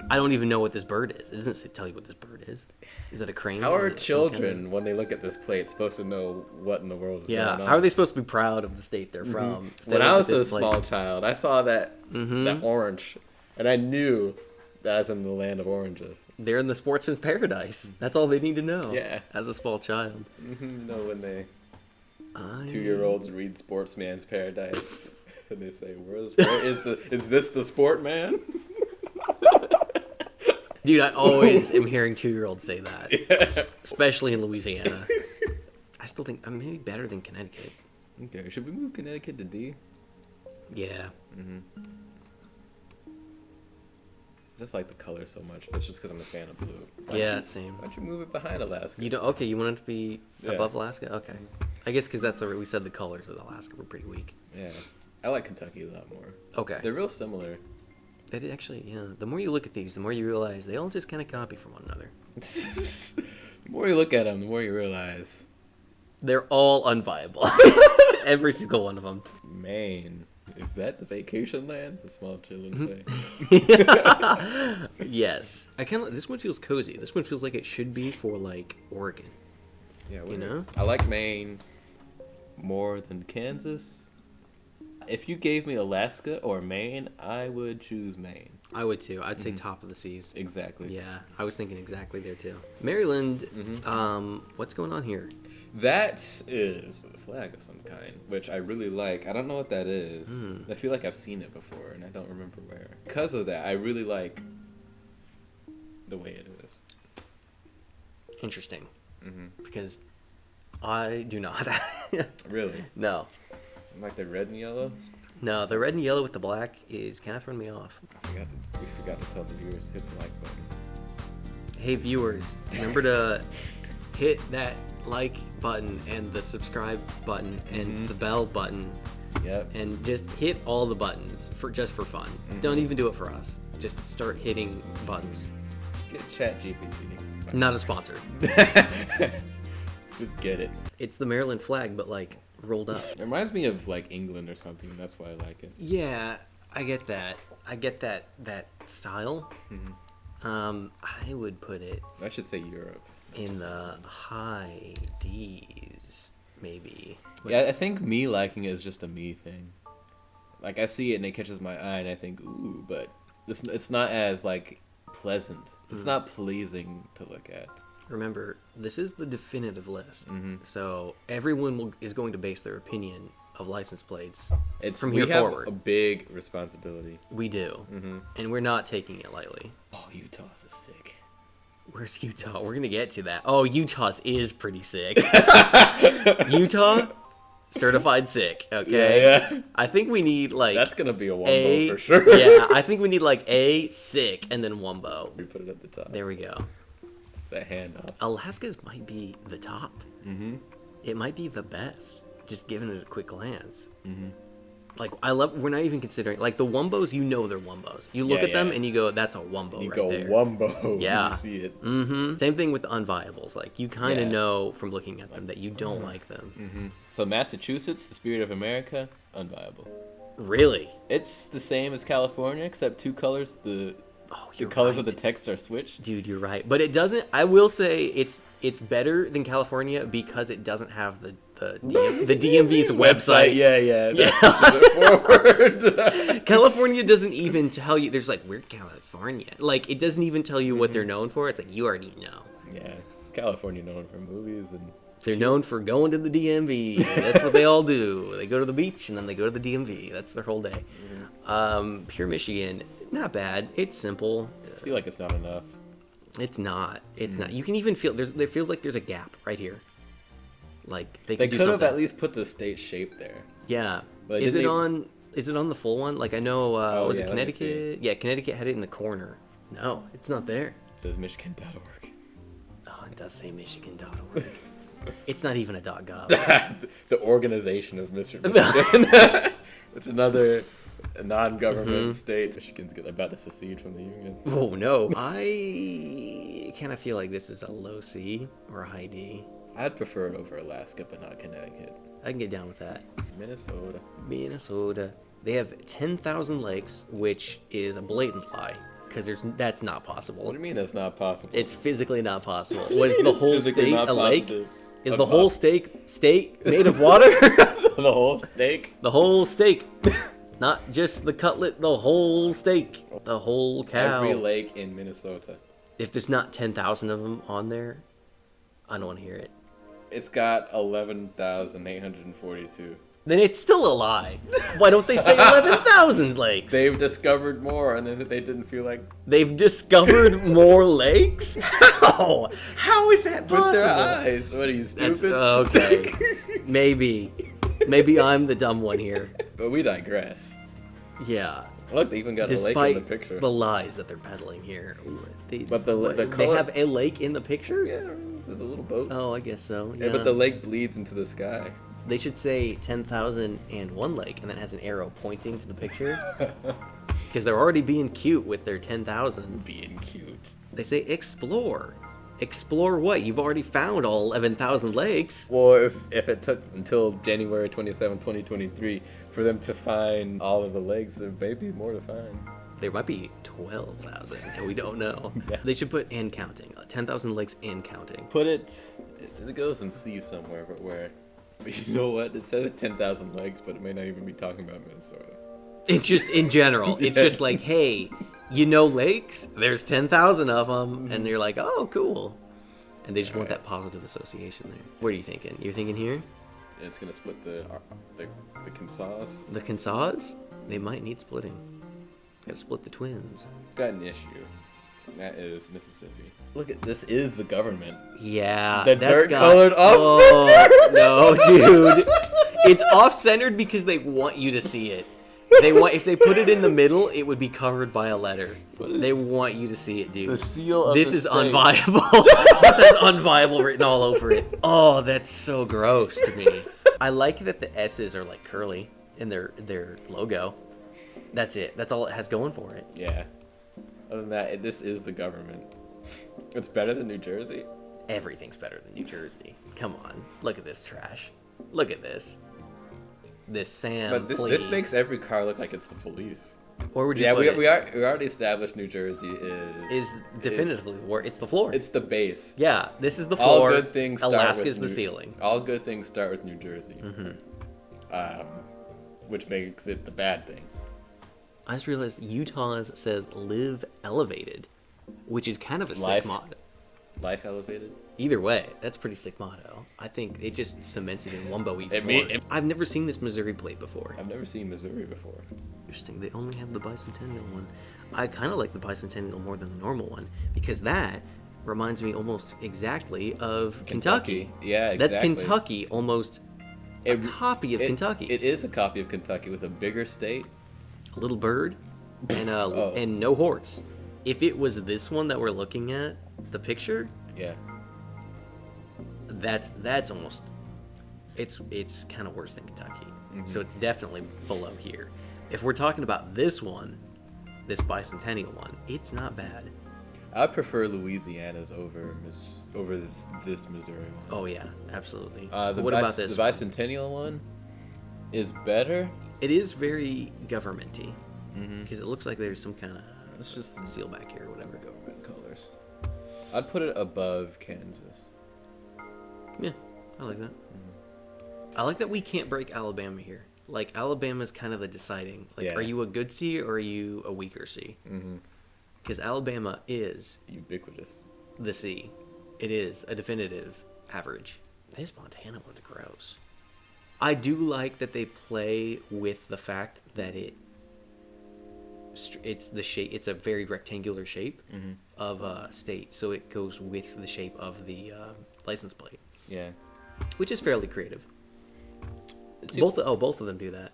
I don't even know what this bird is. It doesn't tell you what this bird is. Is it a crane? How Is are it some children, kind when they look at this plate, supposed to know what in the world is yeah. going on? How are they supposed to be proud of the state they're from? if they When look I at was a this plate? small child, I saw that orange, and I knew that I was in the land of oranges. They're in the sportsman's paradise. That's all they need to know. Yeah. As a small child. You know when they I- 2-year-olds read Sportsman's Paradise, and they say, where is this the sport man?" Dude, I always am hearing 2-year-olds say that. Especially in Louisiana. I still think I'm maybe better than Connecticut. Okay, should we move Connecticut to D? Yeah. Just like the color so much. That's just because I'm a fan of blue. Yeah, same. Why don't you move it behind Alaska? You don't. Okay, you want it to be Yeah. above Alaska. Okay, I guess because we said the colors of Alaska were pretty weak. Yeah, I like Kentucky a lot more. Okay, They're real similar. that actually, yeah. The more you look at these, the more you realize they all just kind of copy from one another. The more you look at them, the more you realize. They're all unviable. Every single one of them. Maine, is that the vacation land? The small children Mm-hmm. say. Yes, I kind of. This one feels cozy. This one feels like it should be for like Oregon. Yeah, You know? I like Maine more than Kansas. If you gave me Alaska or Maine, I would choose Maine. I would too. I'd say top of the seas. Exactly. Yeah, I was thinking exactly there too. Maryland. What's going on here? That is a flag of some kind, which I really like. I don't know what that is. I feel like I've seen it before, and I don't remember where. Because of that, I really like the way it is. Interesting. Because I do not. Really? No. Like the red and yellow? No, the red and yellow with the black is kind of throwing me off. We forgot to tell the viewers to hit the like button. Hey viewers, remember to hit that like button and the subscribe button and the bell button Yep. and just hit all the buttons for fun. Don't even do it for us. Just start hitting buttons. Get ChatGPT. Not a sponsor. Just get it. It's the Maryland flag, but like rolled up. It reminds me of like England or something, and that's why I like it. Yeah, I get that. I get that style. I would put it I should say Europe. in the high D's, maybe. Yeah, I think me liking it is just a me thing. Like I see it and it catches my eye and I think, ooh, but it's not as like pleasant. It's not pleasing to look at. Remember, this is the definitive list, so everyone is going to base their opinion of license plates It's from we here have forward. a big responsibility. We do, and we're not taking it lightly. Oh, Utah's is sick. Where's Utah? We're gonna get to that. Oh, Utah's is pretty sick. Utah, certified sick. Okay. Yeah. I think we need like That's gonna be a wombo A for sure. Yeah, I think we need like A sick and then wombo. We put it at the top. There we go. It's that handoff. Alaska's might be the top. Mm-hmm. It might be the best. Just giving it a quick glance. Mm-hmm. Like I love. We're not even considering like the wombos. You know they're wombos. You look Yeah, at them yeah. and you go, "That's a wombo You right go there." wombo. Yeah. You see it. Mm-hmm. Same thing with the unviables. Like you kind of Yeah. know from looking at them that you don't like them. Mm-hmm. So Massachusetts, the spirit of America, unviable. Really? It's the same as California, except two colors. The You're colors of right. the text are switched. Dude, you're right. But it doesn't. I will say it's better than California because it doesn't have the DMV's website. Yeah. Yeah. Forward. California doesn't even tell you. There's like, we're California. Like, it doesn't even tell you what they're known for. It's like, you already know. Yeah, California known for movies and They're known for going to the DMV. That's what they all do. They go to the beach and then they go to the DMV. That's their whole day. Pure Michigan, not bad. It's simple. I feel like it's not enough. It's not. It's not. You can even feel there feels like there's a gap right here. Like they They could do could have something. at least put the state shape there. Yeah. But they Is it didn't on? Is it on the full one? Like I know. Was yeah, it let me see. Connecticut? Yeah, Connecticut had it in the corner. No, it's not there. It says Michigan.org. Oh, it does say Michigan.org. It's not even a .gov. The organization of Mr. Michigan. It's another non-government state. Michigan's about to secede from the union. Oh no. I kind of feel like this is a low C or a high D. I'd prefer it over Alaska, but not Connecticut. I can get down with that. Minnesota. Minnesota. They have 10,000 lakes, which is a blatant lie because that's not possible. What do you mean that's not possible? It's physically not possible. What is the It's whole physically state not a lake? possible. Is the whole state made of water? The whole steak? The whole steak. Not just the cutlet, the whole steak. The whole cow. Every lake in Minnesota. If there's not 10,000 of them on there, I don't want to hear it. It's got 11,842. Then it's still a lie. Why don't they say 11,000 lakes? They've discovered more, and then they didn't feel like They've discovered more lakes? How? How is that possible? with their eyes. What are you, That's stupid? okay. Maybe. Maybe I'm the dumb one here. But we digress. Yeah. Look, they even got a lake Despite in the picture. the lies that they're peddling here. But the they color- have a lake in the picture? Yeah, this is a little boat. Oh, I guess so. Yeah, but the lake bleeds into the sky. They should say 10,001 lake, and then it has an arrow pointing to the picture. Because they're already being cute with their 10,000. Being cute. They say explore. Explore what? You've already found all 11,000 lakes. Well, if it took until January 27, 2023 for them to find all of the lakes, there may be more to find. There might be 12,000, and we don't know. Yeah. They should put and counting. 10,000 lakes and counting. Put it goes in C somewhere, but where? But you know what? It says 10,000 lakes, but it may not even be talking about Minnesota. It's just in general. It's Yeah. just like, hey, you know lakes? There's 10,000 of them. And you're like, oh, cool. And they just want that positive association there. What are you thinking? You're thinking here? It's gonna split the Kansas. The Kansas? They might need splitting. Gotta split the twins. Got an issue. That is Mississippi. Look at this. Is the government? Yeah. The that's dirt-colored Oh, off-center? no, dude. It's off-centered because they want you to see it. They want if they put it in the middle, it would be covered by a letter. They want you to see it, dude. The seal of This the is state. unviable. This has unviable written all over it. Oh, that's so gross to me. I like that the S's are like curly in their logo. That's it. That's all it has going for it. Yeah. Other than that, this is the government. It's better than New Jersey. Everything's better than New Jersey. Come on. Look at this trash. Look at this. This Sam But this Plea. makes every car look like it's the police. Or would you Yeah, put it? we already established New Jersey Is definitively where it's the floor. It's the base. Yeah, this is the All floor. good things start Alaska's with the ceiling. All good things start with New Jersey. Which makes it the bad thing. I just realized Utah's says live elevated, which is kind of a sick Life. mod. Life elevated. Either way, that's pretty sick motto. I think it just cements it in Wumbo even more. I've never seen this Missouri plate before. I've never seen Missouri before. Interesting. They only have the bicentennial one. I kind of like the bicentennial more than the normal one because that reminds me almost exactly of Kentucky. Yeah, exactly. That's Kentucky, almost a copy of Kentucky. It is a copy of Kentucky with a bigger state. A little bird and and no horse. If it was this one that we're looking at, the picture, yeah, that's almost it's kind of worse than Kentucky. Mm-hmm. So it's definitely below here. If we're talking about this one, this bicentennial one, it's not bad. I prefer Louisiana's over this Missouri one. Oh yeah, absolutely. What about this? The bicentennial one is better. It is very governmenty because it looks like there's some kind of it's just seal back here or whatever. Government colors. I'd put it above Kansas. Yeah, I like that. I like that we can't break Alabama here. Like Alabama's kind of the deciding. Like, are you a good C or are you a weaker C? Because Alabama is ubiquitous. The C. It is a definitive average. This Montana one's gross. I do like that they play with the fact that it's the shape. It's a very rectangular shape of a state, so it goes with the shape of the license plate. Yeah, which is fairly creative. Both of them do that.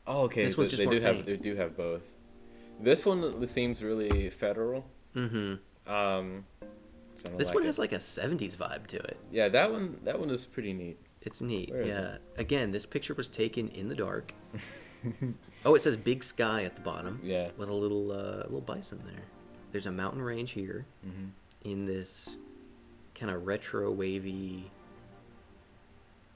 Oh, okay. This one's just more faint. They do have both. This one seems really federal. So this one has like a 70s vibe to it. Yeah, that one is pretty neat. It's neat. Yeah. Again, this picture was taken in the dark. Oh, it says Big Sky at the bottom. Yeah. With a little bison there. There's a mountain range here in this kind of retro wavy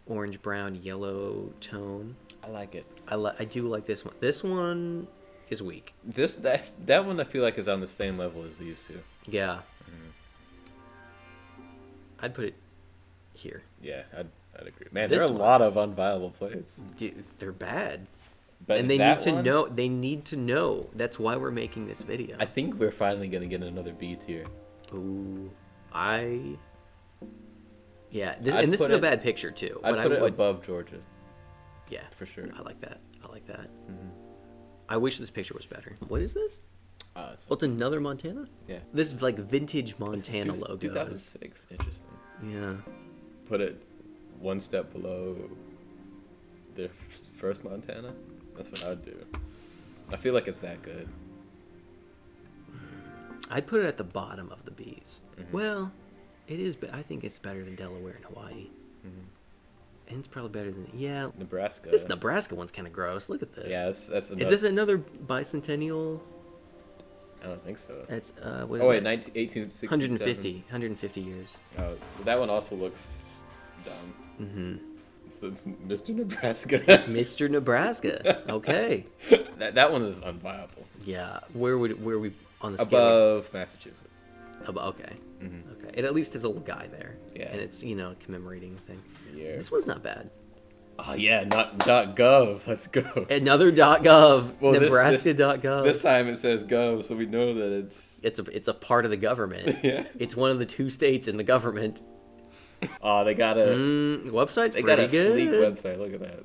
orange, brown, yellow tone. I like it. I do like this one. This one is weak. That one I feel like is on the same level as these two. Yeah. I'd put it here. Yeah, I'd agree. Man, there are a lot of unviable plays. Dude, they're bad. But and they need to know. They need to know. That's why we're making this video. I think we're finally gonna get another B tier. Ooh, yeah. This is a bad picture too. I'd put it above Georgia. Yeah, for sure. I like that. I wish this picture was better. What is this? It's another Montana? Yeah. This is like vintage Montana logo. 2006. Interesting. Yeah. Put it one step below the first Montana. That's what I'd do. I feel like it's that good. I'd put it at the bottom of the B's. Well, it is, but I think it's better than Delaware and Hawaii. And it's probably better than Nebraska. This Nebraska one's kind of gross. Look at this. Yeah, that's another... Is this another bicentennial? I don't think so. It's what is that? 1867. 150 years. Oh, that one also looks dumb. It's Mr. Nebraska. It's Mr. Nebraska. Okay. that one is unviable. Yeah. Where we on the scale? Above Massachusetts. Okay. Okay. It at least has a little guy there. Yeah. And it's commemorating the thing. Yeah. This one's not bad. Oh yeah, not .gov. Let's go. Another .gov. Well, Nebraska.gov. This time it says .gov, so we know that it's a part of the government. Yeah. It's one of the two states in the government. Oh, they got a website's they pretty got a good. sleek website. Look at that.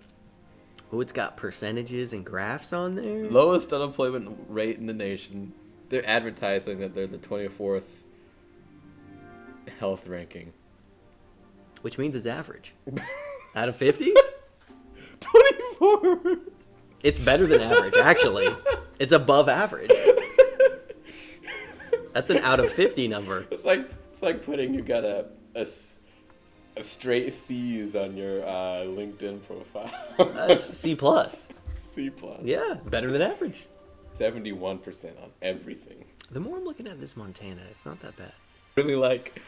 Oh, it's got percentages and graphs on there. Lowest unemployment rate in the nation. They're advertising that they're the 24th health ranking, which means it's average. Out of 50? 24. It's better than average, actually. It's above average. That's an out of 50 number. It's like putting you got a straight C's on your LinkedIn profile. C plus. C plus. Yeah, better than average. 71% on everything. The more I'm looking at this Montana, it's not that bad. Really like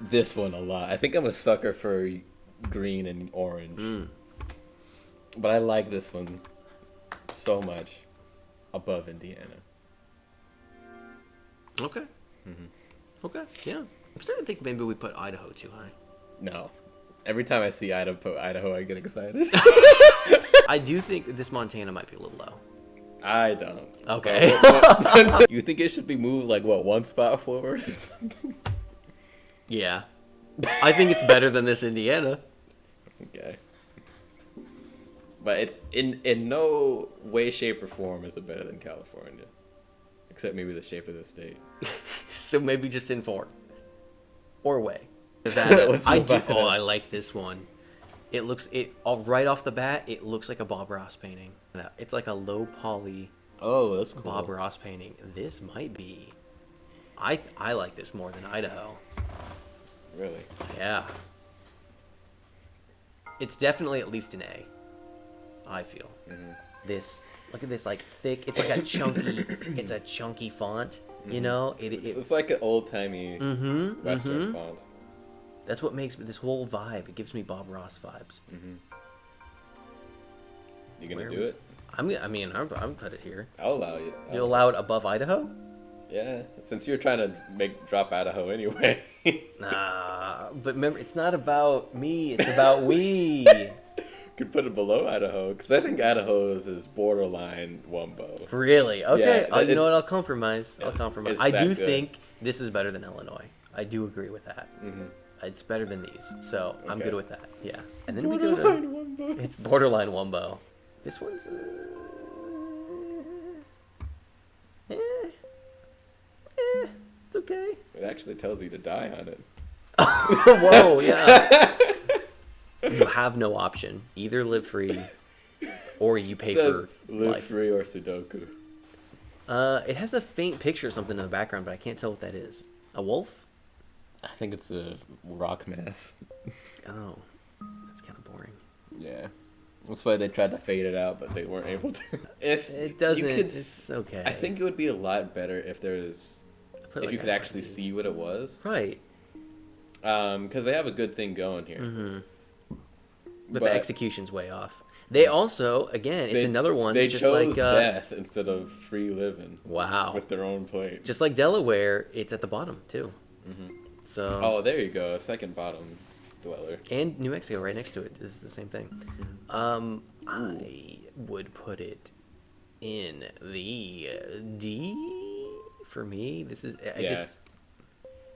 this one a lot. I think I'm a sucker for green and orange. But I like this one so much above Indiana. Okay. Okay, yeah. I'm starting to think maybe we put Idaho too high. No. Every time I see Idaho, I get excited. I do think this Montana might be a little low. I don't. Okay. You think it should be moved like one spot forward or something? Yeah. I think it's better than this Indiana. Okay. But it's in no way, shape, or form is it better than California. Except maybe the shape of the state. So maybe just in form. Or way. Let's I move do. on. Oh, I like this one. It looks right off the bat. It looks like a Bob Ross painting. It's like a low poly Oh, that's cool. Bob Ross painting. This might be. I like this more than Idaho. Really? Yeah. It's definitely at least an A. I feel. Mm-hmm. This. Look at this, like thick. It's like a chunky. It's a chunky font. You know. It's like an old timey Western font. That's what makes this whole vibe. It gives me Bob Ross vibes. You gonna do it? I'm put it here. I'll allow you. You allow it above Idaho? Yeah, since you're trying to drop Idaho anyway. Nah, but remember, it's not about me. It's about we. Could put it below Idaho because I think Idaho's is borderline Wumbo. Really? Okay. Yeah, You know what? I'll compromise. I'll compromise. it's I that do good. think this is better than Illinois. I do agree with that. It's better than these, so I'm Okay. good with that. Yeah. And then we go to. Wumbo. It's borderline Wumbo. This one's. It's okay. It actually tells you to die on it. Whoa, yeah. You have no option. Either live free, or you pay It says for live life. free or Sudoku. It has a faint picture of something in the background, but I can't tell what that is. A wolf? I think it's a rock mass. Oh, that's kind of boring. Yeah. That's why they tried to fade it out, but they weren't able to. If It doesn't. you could, It's okay. I think it would be a lot better if there's, Put if like you a could actually heartbeat. see what it was. Right. Because they have a good thing going here. But the execution's way off. They also, again, it's another one. They just chose like death instead of free living. Wow. With their own plate. Just like Delaware, it's at the bottom too. So. Oh, there you go. Second bottom dweller. And New Mexico right next to it. This is the same thing. I would put it in the D for me. This is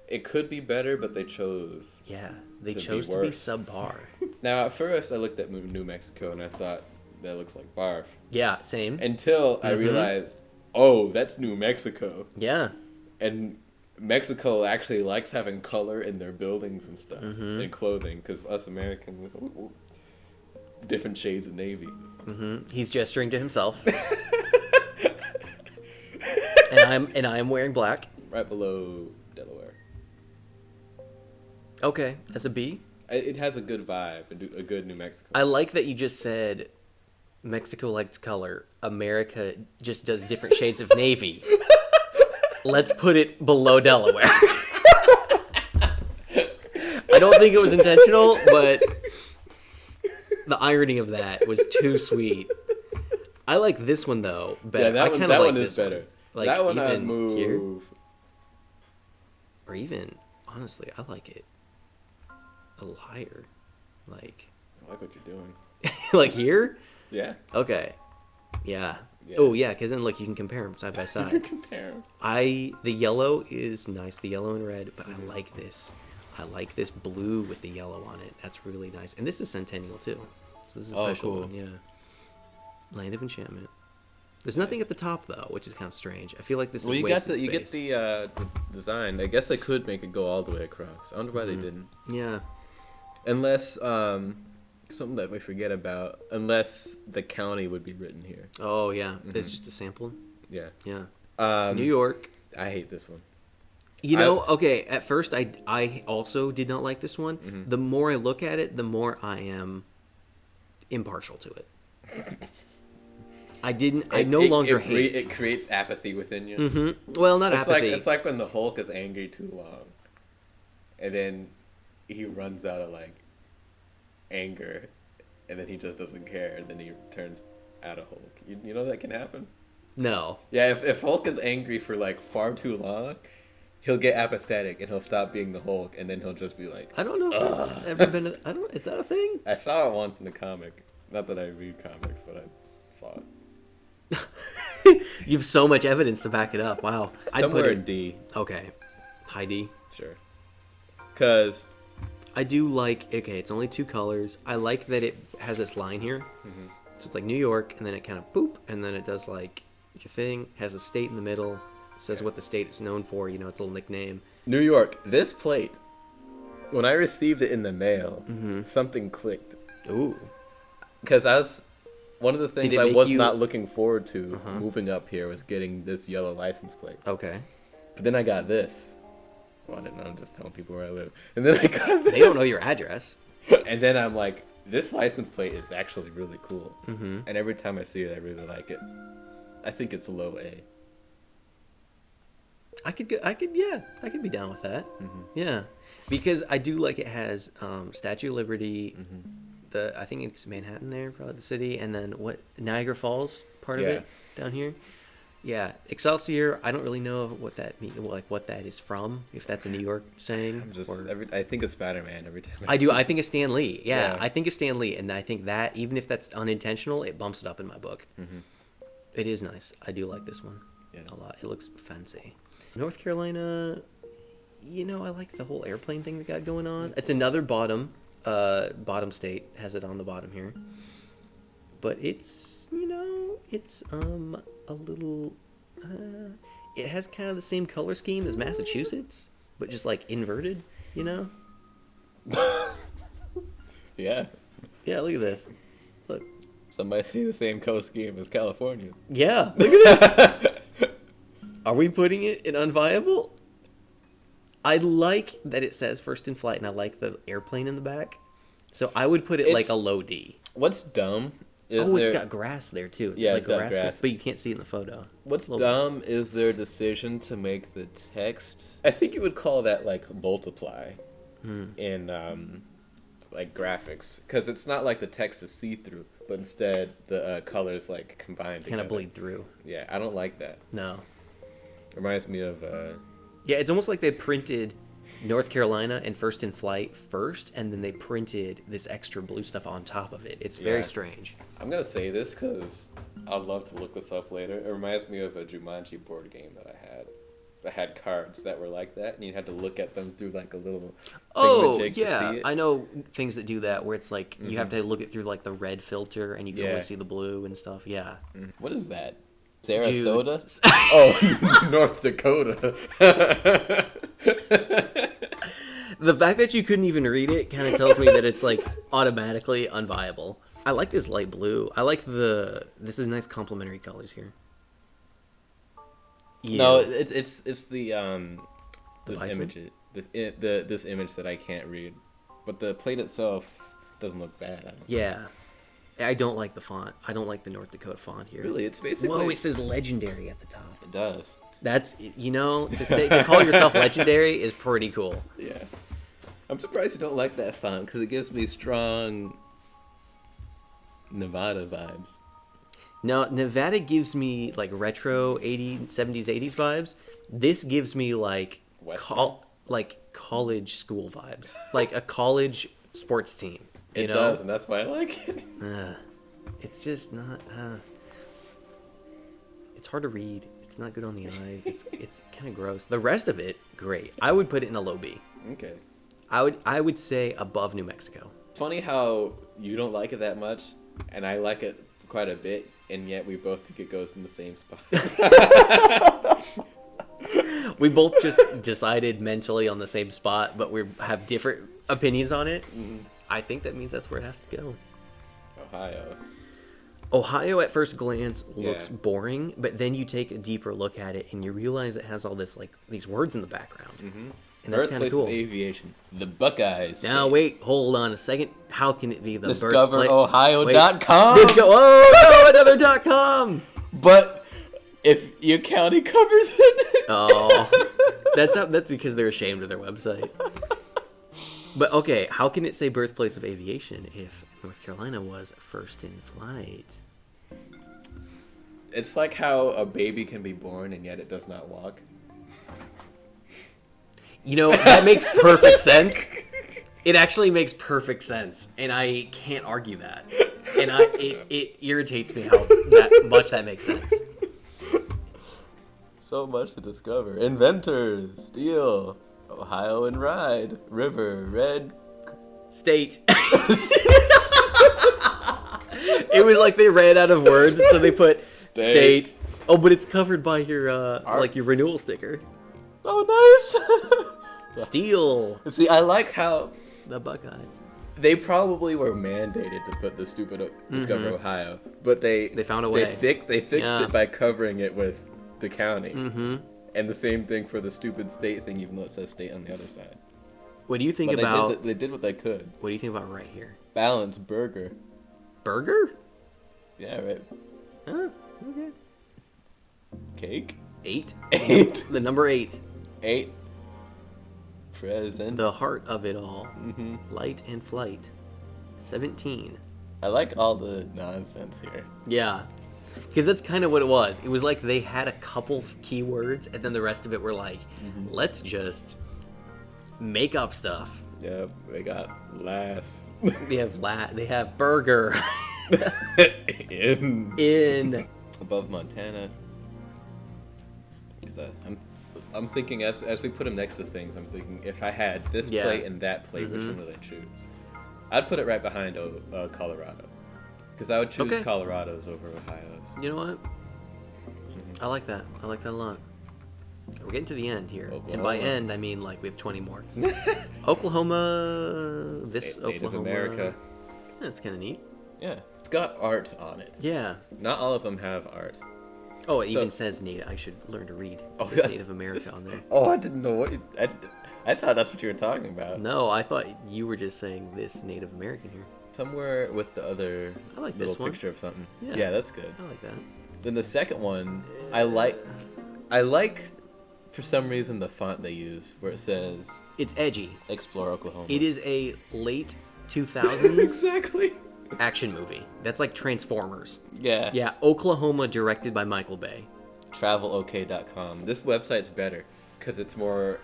It could be better, but they chose. Yeah, they To be chose to be worse. subpar. Now, at first, I looked at New Mexico and I thought that looks like barf. Yeah, same. Until I realized, oh, that's New Mexico. Yeah. And Mexico actually likes having color in their buildings and stuff, and clothing, because us Americans, different shades of navy. He's gesturing to himself. and I am wearing black. Right below Delaware. Okay, that's a B. It has a good vibe, a good New Mexico. I like that you just said Mexico likes color. America just does different shades of navy. Let's put it below Delaware. I don't think it was intentional, but the irony of that was too sweet. I like this one though better. Yeah, that I one like is this better. Like, that one I'd even move. here, or even honestly, I like it a little higher. Like, I like what you're doing. like here. Yeah. Okay. Yeah. Yeah. Oh yeah, because then look, you can compare them side by side. Compare 'em. The yellow is nice, the yellow and red, but I like this. I like this blue with the yellow on it. That's really nice. And this is Centennial too. So this is a special cool. one, yeah. Land of Enchantment. There's nothing at the top though, which is kind of strange. I feel like this is You wasted space. get the design. I guess they could make it go all the way across. I wonder why they didn't. Yeah. Unless something that we forget about. Unless the county would be written here. Oh yeah. There's just a sample. Yeah. Yeah. New New York. I hate this one. You know, okay, at first I also did not like this one. The more I look at it, the more I am impartial to it. I no longer hate it. It creates apathy within you. Well, not It's apathy. it's like when the Hulk is angry too long, and then he runs out of like anger, and then he just doesn't care, and then he turns out of Hulk. You know that can happen. No. Yeah, if Hulk is angry for like far too long, he'll get apathetic and he'll stop being the Hulk, and then he'll just be like, I don't know if that's ever been is that a thing? I saw it once in a comic. Not that I read comics, but I saw it. You have so much evidence to back it up. Wow. I'd put Somewhere it in D. okay. High D. Sure. Because I do like. Okay, it's only 2 colors. I like that it has this line here. So it's like New York, and then it kind of boop, and then it does like your thing. Has a state in the middle. Says what the state is known for. You know, it's a little nickname. New York. This plate, when I received it in the mail, something clicked. Ooh. Because one of the things Did it I make was you- not looking forward to moving up here was getting this yellow license plate. Okay. But then I got this. Well, I didn't know. I'm just telling people where I live. And then I got this. They don't know your address. And then I'm like, this license plate is actually really cool. And every time I see it, I really like it. I think it's low A. I could be down with that. Yeah, because I do like it has Statue of Liberty. I think it's Manhattan there, probably the city, and then what Niagara Falls part of it down here. Yeah, Excelsior. I don't really know what that means, like what that is from. If that's a New York saying. I think of Spider-Man every time. I do. I think it's Stan Lee. Yeah, Yeah. I think it's Stan Lee, and I think that even if that's unintentional, it bumps it up in my book. It is nice. I do like this one a lot. It looks fancy. North Carolina, you know, I like the whole airplane thing that got going on. It's another bottom state, has it on the bottom here. But it's, you know, it's a little it has kind of the same color scheme as Massachusetts, but just like inverted, you know? Yeah. Yeah, look at this. Look. Somebody see the same color scheme as California. Yeah, look at this. Are we putting it in unviable? I like that it says first in flight, and I like the airplane in the back. So I would put it like a low D. What's dumb is It's got grass there too. Yeah, like it's got grass. but you can't see it in the photo. What's dumb is their decision to make the text. I think you would call that like multiply in like graphics, because it's not like the text is see-through, but instead the colors like combined Kind of together. bleed through. Yeah, I don't like that. No. Reminds me of Yeah, it's almost like they printed North Carolina and first in flight first, and then they printed this extra blue stuff on top of it. It's very Yeah. strange. I'm gonna say this because I'd love to look this up later. It reminds me of a Jumanji board game that I had. That had cards that were like that, and you had to look at them through like a little thingamajig to see it. I know things that do that where it's like you have to look it through like the red filter, and you can only see the blue and stuff. Yeah. What is that? Sarasota? Dude. Oh, North Dakota. The fact that you couldn't even read it kind of tells me that it's like automatically unviable. I like this light blue. I like this is nice complementary colors here. Yeah. No, it's the this bison? image this image that I can't read, but the plate itself doesn't look bad. I don't Yeah. I don't like the font. I don't like the North Dakota font here. Really, it's basically. Whoa, it says legendary at the top. It does. That's, you know, to call yourself legendary is pretty cool. Yeah. I'm surprised you don't like that font because it gives me strong Nevada vibes. Now, Nevada gives me like retro 80s, 70s, 80s vibes. This gives me like Western? like college school vibes. Like a college sports team. You It know? does, and that's why I like it. It's just not it's hard to read. It's not good on the eyes. It's kind of gross. The rest of it, great. I would put it in a low B. Okay. I would say above New Mexico. Funny how you don't like it that much, and I like it quite a bit, and yet we both think it goes in the same spot. We both just decided mentally on the same spot, but we have different opinions on it. I think that means that's where it has to go. Ohio. Ohio at first glance looks Yeah. boring, but then you take a deeper look at it and you realize it has all this like these words in the background. And that's kind of Birthplace cool. of aviation. The Buckeyes. Now state. wait, hold on a second. How can it be the DiscoverOhio.com. Oh, no, another .com. But if your county covers it. Oh, that's because they're ashamed of their website. But okay, how can it say birthplace of aviation if North Carolina was first in flight? It's like how a baby can be born and yet it does not walk. You know, that makes perfect sense. It actually makes perfect sense, and I can't argue that. And it irritates me how much that makes sense. So much to discover. Inventors, steel, Ohio and ride, river, red State. It was like they ran out of words, and so they put state. Oh, but it's covered by your like your renewal sticker. Oh, nice. Steel. See, I like how The Buckeyes. they probably were mandated to put the stupid Discover Ohio, but they found a way. They fixed Yeah. it by covering it with the county. Mm-hmm. And the same thing for the stupid state thing, even though it says state on the other side. What do you think But about? they did what they could. What do you think about right here? Balanced burger. Burger? Yeah, right. Huh? Okay. Cake. 8. 8. The number 8. 8. Present. The heart of it all. Mm-hmm. Light and flight. 17. I like all the nonsense here. Yeah. Because that's kind of what it was. It was like they had a couple keywords, and then the rest of it were like, let's just make up stuff. Yeah, they got lass. They have burger. In. Above Montana. I'm thinking as we put them next to things, I'm thinking if I had this Yeah. plate and that plate, which one would I choose? I'd put it right behind Colorado. Because I would choose Okay. Colorado's over Ohio's. You know what? I like that. I like that a lot. We're getting to the end here. And by Oklahoma. end, I mean like we have 20 more. Oklahoma. This Native Oklahoma. America. That's kind of neat. Yeah. It's got art on it. Yeah. Not all of them have art. Oh, it So- even says Native. I should learn to read. It Oh, says yeah. Native America on there. Oh, I didn't know what I thought that's what you were talking about. No, I thought you were just saying this Native American here. Somewhere with the other I like little this one. picture of something. Yeah. Yeah, that's good. I like that. Then the second one, I like for some reason the font they use where it says It's edgy. Explore Oklahoma. It is a late 2000s exactly. action movie. That's like Transformers. Yeah. Yeah, Oklahoma, directed by Michael Bay. TravelOK.com. This website's better because it's more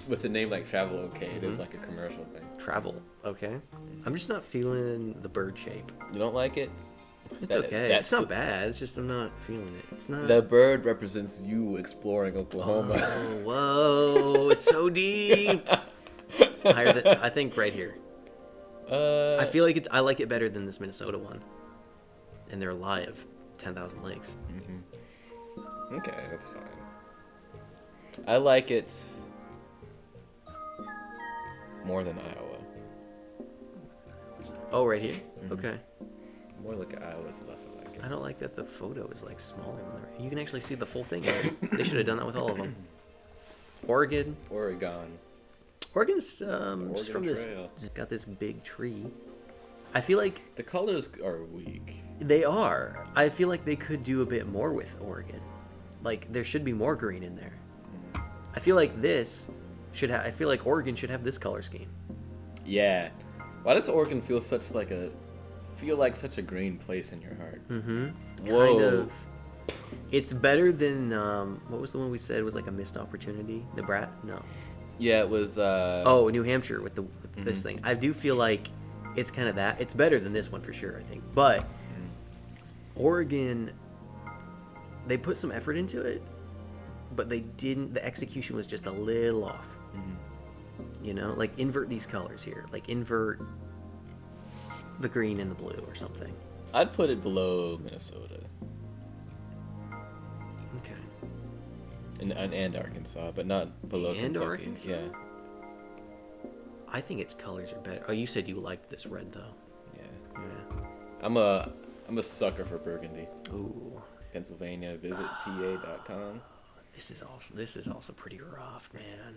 with a name like Travel OK. It is like a commercial thing. Travel, okay. I'm just not feeling the bird shape. You don't like it? It's That- okay. that's It's not bad. It's just I'm not feeling it. It's not. The bird represents you exploring Oklahoma. Oh, whoa! It's so deep. Higher than, I think right here. I feel like I like it better than this Minnesota one. And their lie of 10,000 lakes. Okay, that's fine. I like it more than Iowa. Oh, right here. Okay. The more I look at Iowa's, the less I like it. I don't like that the photo is like smaller than the. You can actually see the full thing. They should have done that with all of them. Oregon. Oregon. Oregon's just from this. Trail. It's got this big tree. I feel like The colors are weak. they are. I feel like they could do a bit more with Oregon. Like there should be more green in there. I feel like this should have. I feel like Oregon should have this color scheme. Yeah. Why does Oregon feel like such a green place in your heart? Mm-hmm. Whoa. Kind of. It's better than what was the one we said was like a missed opportunity? Nebraska? No. Yeah, it was. Oh, New Hampshire with this thing. I do feel like it's kind of that. It's better than this one for sure, I think. But Oregon, they put some effort into it, but they didn't. The execution was just a little off. You know, like invert these colors here. Like invert the green and the blue or something. I'd put it below Minnesota Okay. and Arkansas, but not below And Kentucky. Arkansas? Yeah. I think its colors are better. Oh, you said you liked this red though. Yeah. Yeah. I'm a sucker for Burgundy. Ooh. Pennsylvania. Visit PA.com. This is also pretty rough, man.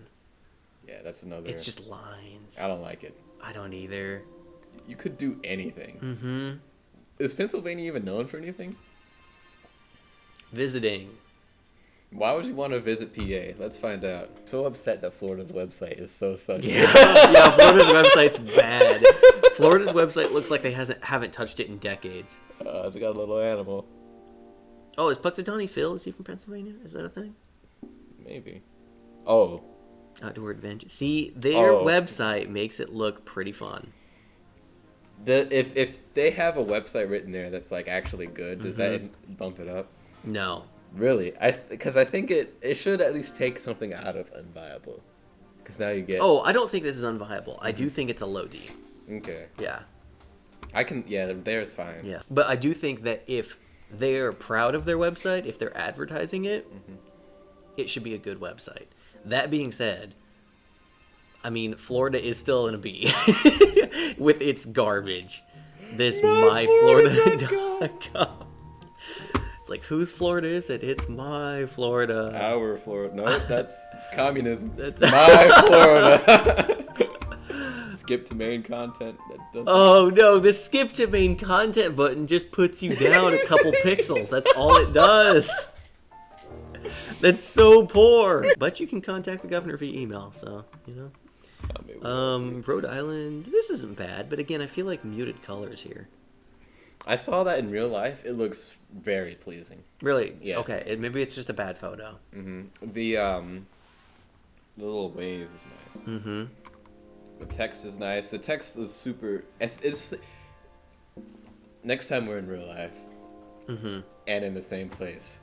Yeah, that's another. It's just lines. I don't like it. I don't either. You could do anything. Mm-hmm. Is Pennsylvania even known for anything? Visiting. Why would you want to visit PA? Let's find out. I'm so upset that Florida's website is so sucky. Yeah, Florida's website's bad. Florida's website looks like they haven't touched it in decades. It's got a little animal. Oh, is Puxatawny Phil? Is he from Pennsylvania? Is that a thing? Maybe. Oh. Outdoor Adventure. See, their Oh. website makes it look pretty fun. If they have a website written there that's like actually good, does that bump it up? No. Really? Because I think it should at least take something out of unviable. Because now you get. Oh, I don't think this is unviable. I do think it's a low D. Okay. Yeah. I can. Yeah, there's fine. Yeah. But I do think that if they're proud of their website, if they're advertising it, it should be a good website. That being said, I mean, Florida is still in a B with its garbage. This myflorida.com. It's like, whose Florida is it? It's my Florida. Our Florida. No, that's communism. That's my Florida. Skip to main content. That doesn't... Oh no, the skip to main content button just puts you down a couple pixels. That's all it does. That's so poor. But you can contact the governor via email, so, you know. Rhode Island, this isn't bad, but again, I feel like muted colors here. I saw that in real life. It looks very pleasing. Really? Yeah. Okay, maybe it's just a bad photo. The little wave is nice. The text is nice. The text is super. It's next time we're in real life, and in the same place,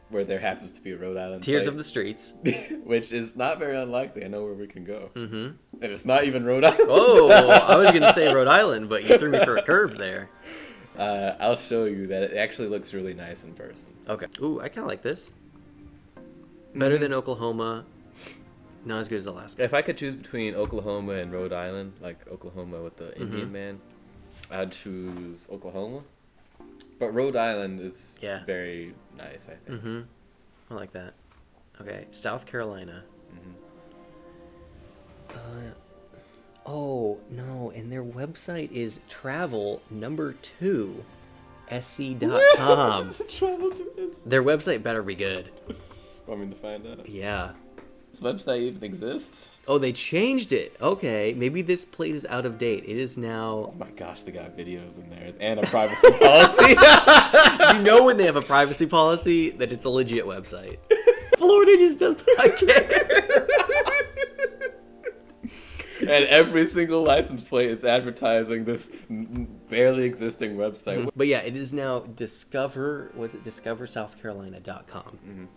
where there happens to be a Rhode Island. Tears plate, of the Streets, which is not very unlikely. I know where we can go. And it's not even Rhode Island. Oh, I was gonna say Rhode Island, but you threw me for a curve there. I'll show you that it actually looks really nice in person. Okay. Ooh, I kind of like this. Better than Oklahoma. Not as good as Alaska. If I could choose between Oklahoma and Rhode Island, like Oklahoma with the Indian man, I'd choose Oklahoma. But Rhode Island is very nice, I think. I like that. Okay, South Carolina. Oh, no, and their website is travel2sc.com. Their website better be good. Want me to find out? Yeah. This website even exists? Oh, they changed it. Okay, maybe this plate is out of date. It is now... Oh my gosh, they got videos in there and a privacy policy. You know when they have a privacy policy that it's a legit website. Florida just does not care. And every single license plate is advertising this barely existing website. But yeah, it is now discoversouthcarolina.com,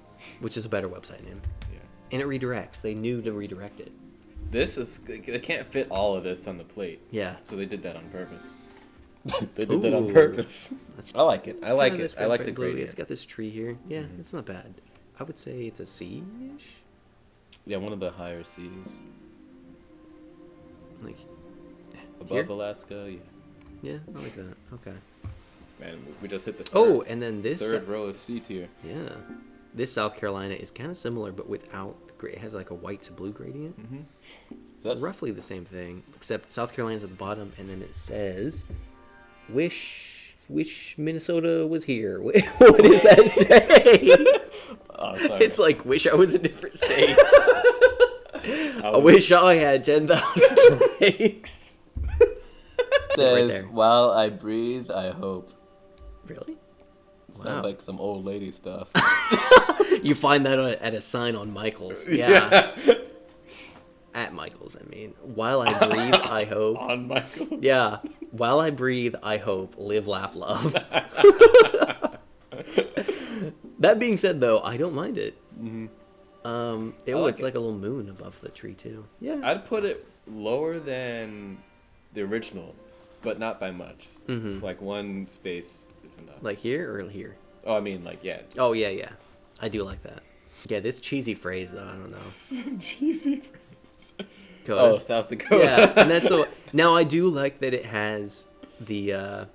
which is a better website name. Yeah. And it redirects. They knew to redirect it. They can't fit all of this on the plate. Yeah. So they did that on purpose. They did that on purpose. I like it. I like it. I like the gradient. It's got this tree here. Yeah, it's not bad. I would say it's a C-ish. Yeah, one of the higher C's. Like above here? Alaska, yeah, I like that. Okay. Man, we just hit the and then this third row of C tier. Yeah, this South Carolina is kind of similar, but without the gray. It has like a white to blue gradient. So that's roughly the same thing, except South Carolina's at the bottom, and then it says, "Wish Minnesota was here." What does that say? Oh, sorry. It's like, wish I was a different state. I wish I had 10,000 legs. Says, while I breathe, I hope. Really? Sounds like some old lady stuff. You find that at a sign on Michael's. Yeah. At Michael's, I mean. While I breathe, I hope. On Michael's? Yeah. While I breathe, I hope. Live, laugh, love. That being said, though, I don't mind it. It's like a little moon above the tree too. Yeah, I'd put it lower than the original, but not by much. It's like one space is enough. Like here or here? Oh, I mean, like just... Oh yeah. I do like that. Yeah, this cheesy phrase though, I don't know. Cheesy phrase. Dakota. Oh, South Dakota. Yeah, and that's the. Now I do like that it has the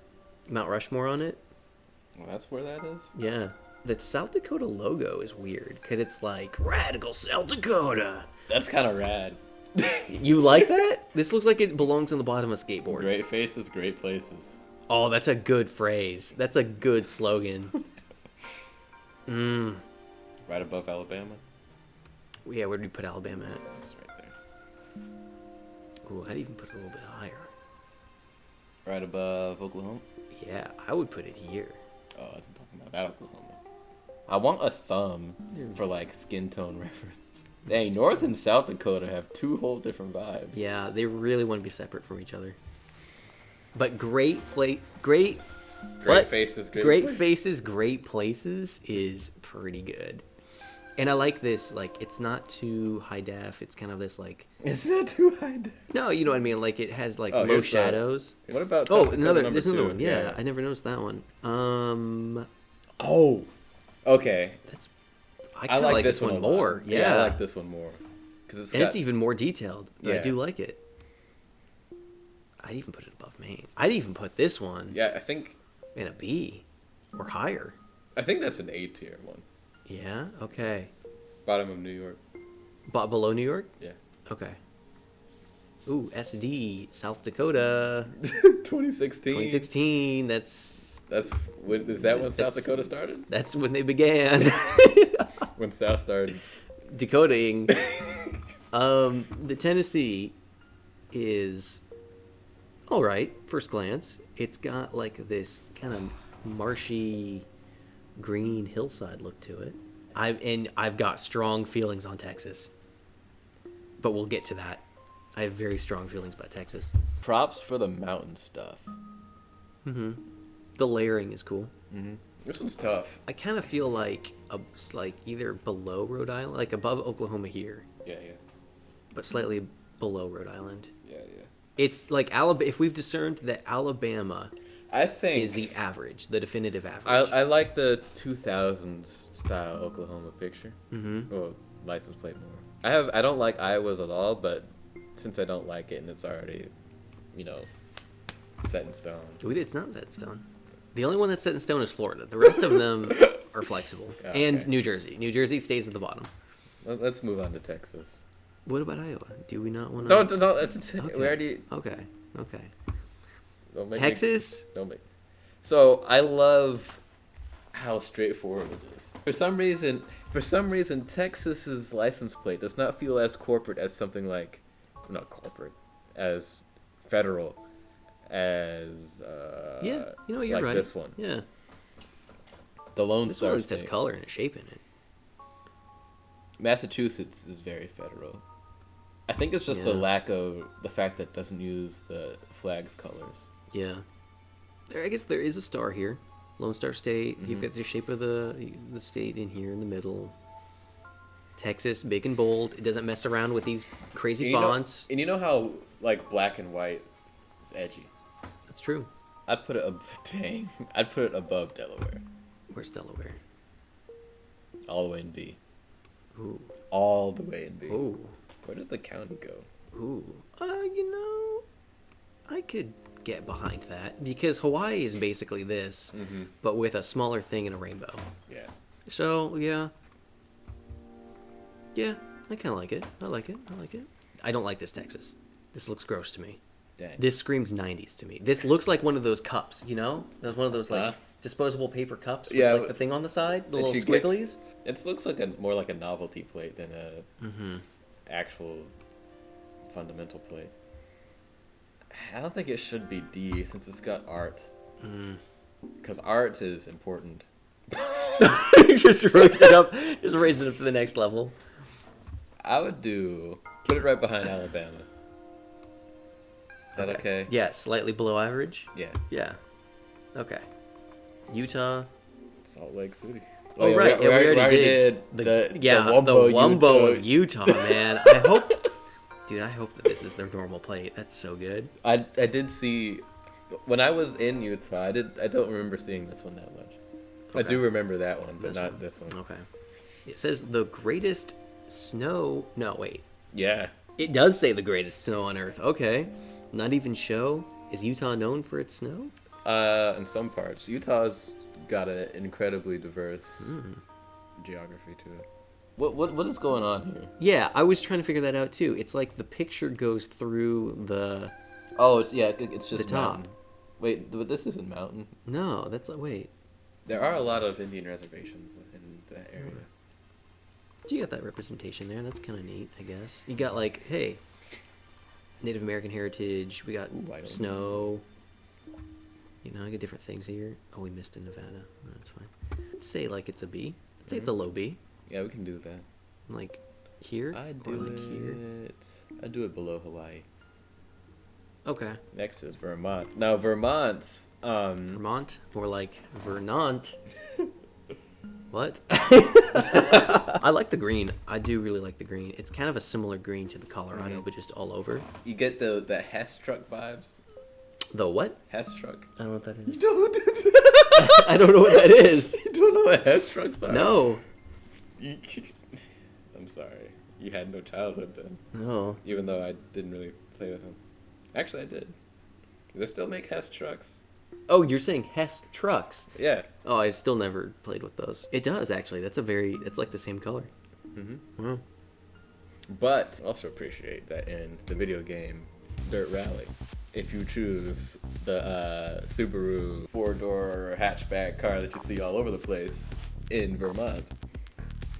Mount Rushmore on it. Well, that's where that is. Yeah. The South Dakota logo is weird because it's like Radical South Dakota. That's kind of rad. You like that? This looks like it belongs on the bottom of a skateboard. Great faces, great places. Oh, that's a good phrase. That's a good slogan. Right above Alabama. Yeah, where do you put Alabama at? It's right there. Ooh, I'd even put it a little bit higher. Right above Oklahoma. Yeah, I would put it here. Oh, I wasn't talking about that Oklahoma. I want a thumb for like skin tone reference. Dang, North and South Dakota have two whole different vibes. Yeah, they really want to be separate from each other. But great faces, great Great places is pretty good. And I like this, like, it's not too high def. It's kind of this, like, It's not too high. no, you know what I mean? Like, it has, like, Oh, low here's the- shadows. What about Oh, South Dakota number there's another 2? one. Yeah, I never noticed that one. Oh, okay. That's, I kinda like this one a lot. more. Yeah, I like this one more because And it's even more detailed. I Yeah. do like it. I'd even put it above Maine. I'd even put this one Yeah, I think in a B or higher. that's an A tier one. Yeah. Okay. Bottom of New York. Below New York. Yeah. Okay. Ooh, SD, South Dakota, 2016. 2016. That's That's when is that when South That's- Dakota started? that's when they began When South started. decoding. The Tennessee is all right. First glance, it's got like this kind of marshy, green hillside look to it. I've got strong feelings on Texas, but we'll get to that. I have very strong feelings about Texas. Props for the mountain stuff. The layering is cool. This one's tough. I kind of feel like either below Rhode Island, like above Oklahoma here, Yeah. but slightly below Rhode Island. Yeah. It's like Alabama. If we've discerned that Alabama I think is the average, the definitive average. I like the 2000s style Oklahoma picture. Mm-hmm. Well, license plate more. I don't like Iowa's at all, but since I don't like it and it's already, set in stone. It's not set in stone. The only one that's set in stone is Florida. The rest of them are flexible. Okay. And New Jersey. New Jersey stays at the bottom. Let's move on to Texas. What about Iowa? Do we not want to? Don't. That's, Okay. We already. Okay. Don't make Texas. Don't make. So I love how straightforward it is. For some reason, Texas's license plate does not feel as corporate as something like, not corporate, as federal, as Yeah, you're like right. this one. Yeah. The Lone This Star one at least has State. color and a shape in it. Massachusetts is very federal. I think it's just the Yeah. lack of the fact that it doesn't use the flag's colors. Yeah. I guess there is a star here. Lone Star State. Mm-hmm. You've got the shape of the state in here in the middle. Texas, big and bold. It doesn't mess around with these crazy And you know- fonts. and you know how like black and white is edgy. That's true. I'd put it I'd put it above Delaware, Where's Delaware? all the way in B. Ooh. All the way in B. Ooh. Where does the county go? Ooh. I could get behind that because Hawaii is basically this, but with a smaller thing and a rainbow. Yeah. So, yeah. Yeah, I kind of like it. I like it. I don't like this Texas. This looks gross to me. Dang. This screams 90s to me. This looks like one of those cups, There's one of those, like, Huh? disposable paper cups with, Yeah, like, the thing on the side, the that little you get- squigglies. It looks like more like a novelty plate than a actual fundamental plate. I don't think it should be D since it's got art. Because art is important. Just raise it up. Just raise it up to the next level. I would put it right behind Alabama. Is that okay? Yeah, slightly below average. Yeah. Yeah. Okay. Utah. Salt Lake City. Oh, yeah, right. We yeah, we already already did the Wumbo, Wumbo Utah. of Utah, man. I hope that this is their normal plate. That's so good. I did see when I was in Utah. I don't remember seeing this one that much. I Okay. do remember that one, but This not one. this one. Okay. It says the greatest snow. No, wait. Yeah. It does say the greatest snow on Earth. Okay. Not even show. Is Utah known for its snow? In some parts, Utah's got an incredibly diverse geography to it. What is going on here? Yeah, I was trying to figure that out too. It's like the picture goes through the. Oh, it's just The top. mountain. Wait, but this isn't mountain. No, that's like wait. There are a lot of Indian reservations in that area. So you got that representation there. That's kind of neat, I guess. You got like, hey, Native American heritage. We got Ooh, I don't snow. I got different things here. Oh, we missed in Nevada. No, that's fine. I'd say like it's a B. I'd say it's a low B. Yeah, we can do that. Like here. I or do like here. it. I do it below Hawaii. Okay. Next is Vermont. Now Vermont's Vermont, more like Vernant. What? I like the green. I do really like the green. It's kind of a similar green to the Colorado, but just all over. You get the Hess truck vibes. The what? Hess truck. I don't know what that You is. don't. I don't know what that is. You don't know what Hess trucks are? No. I'm sorry. You had no childhood then. No. Even though I didn't really play with them. Actually, I did. They still make Hess trucks. Oh, you're saying Hess trucks. Yeah. Oh, I still never played with those. It does, actually. That's like the same color. Mm-hmm. Wow. But I also appreciate that in the video game Dirt Rally, if you choose the Subaru four-door hatchback car that you see all over the place in Vermont,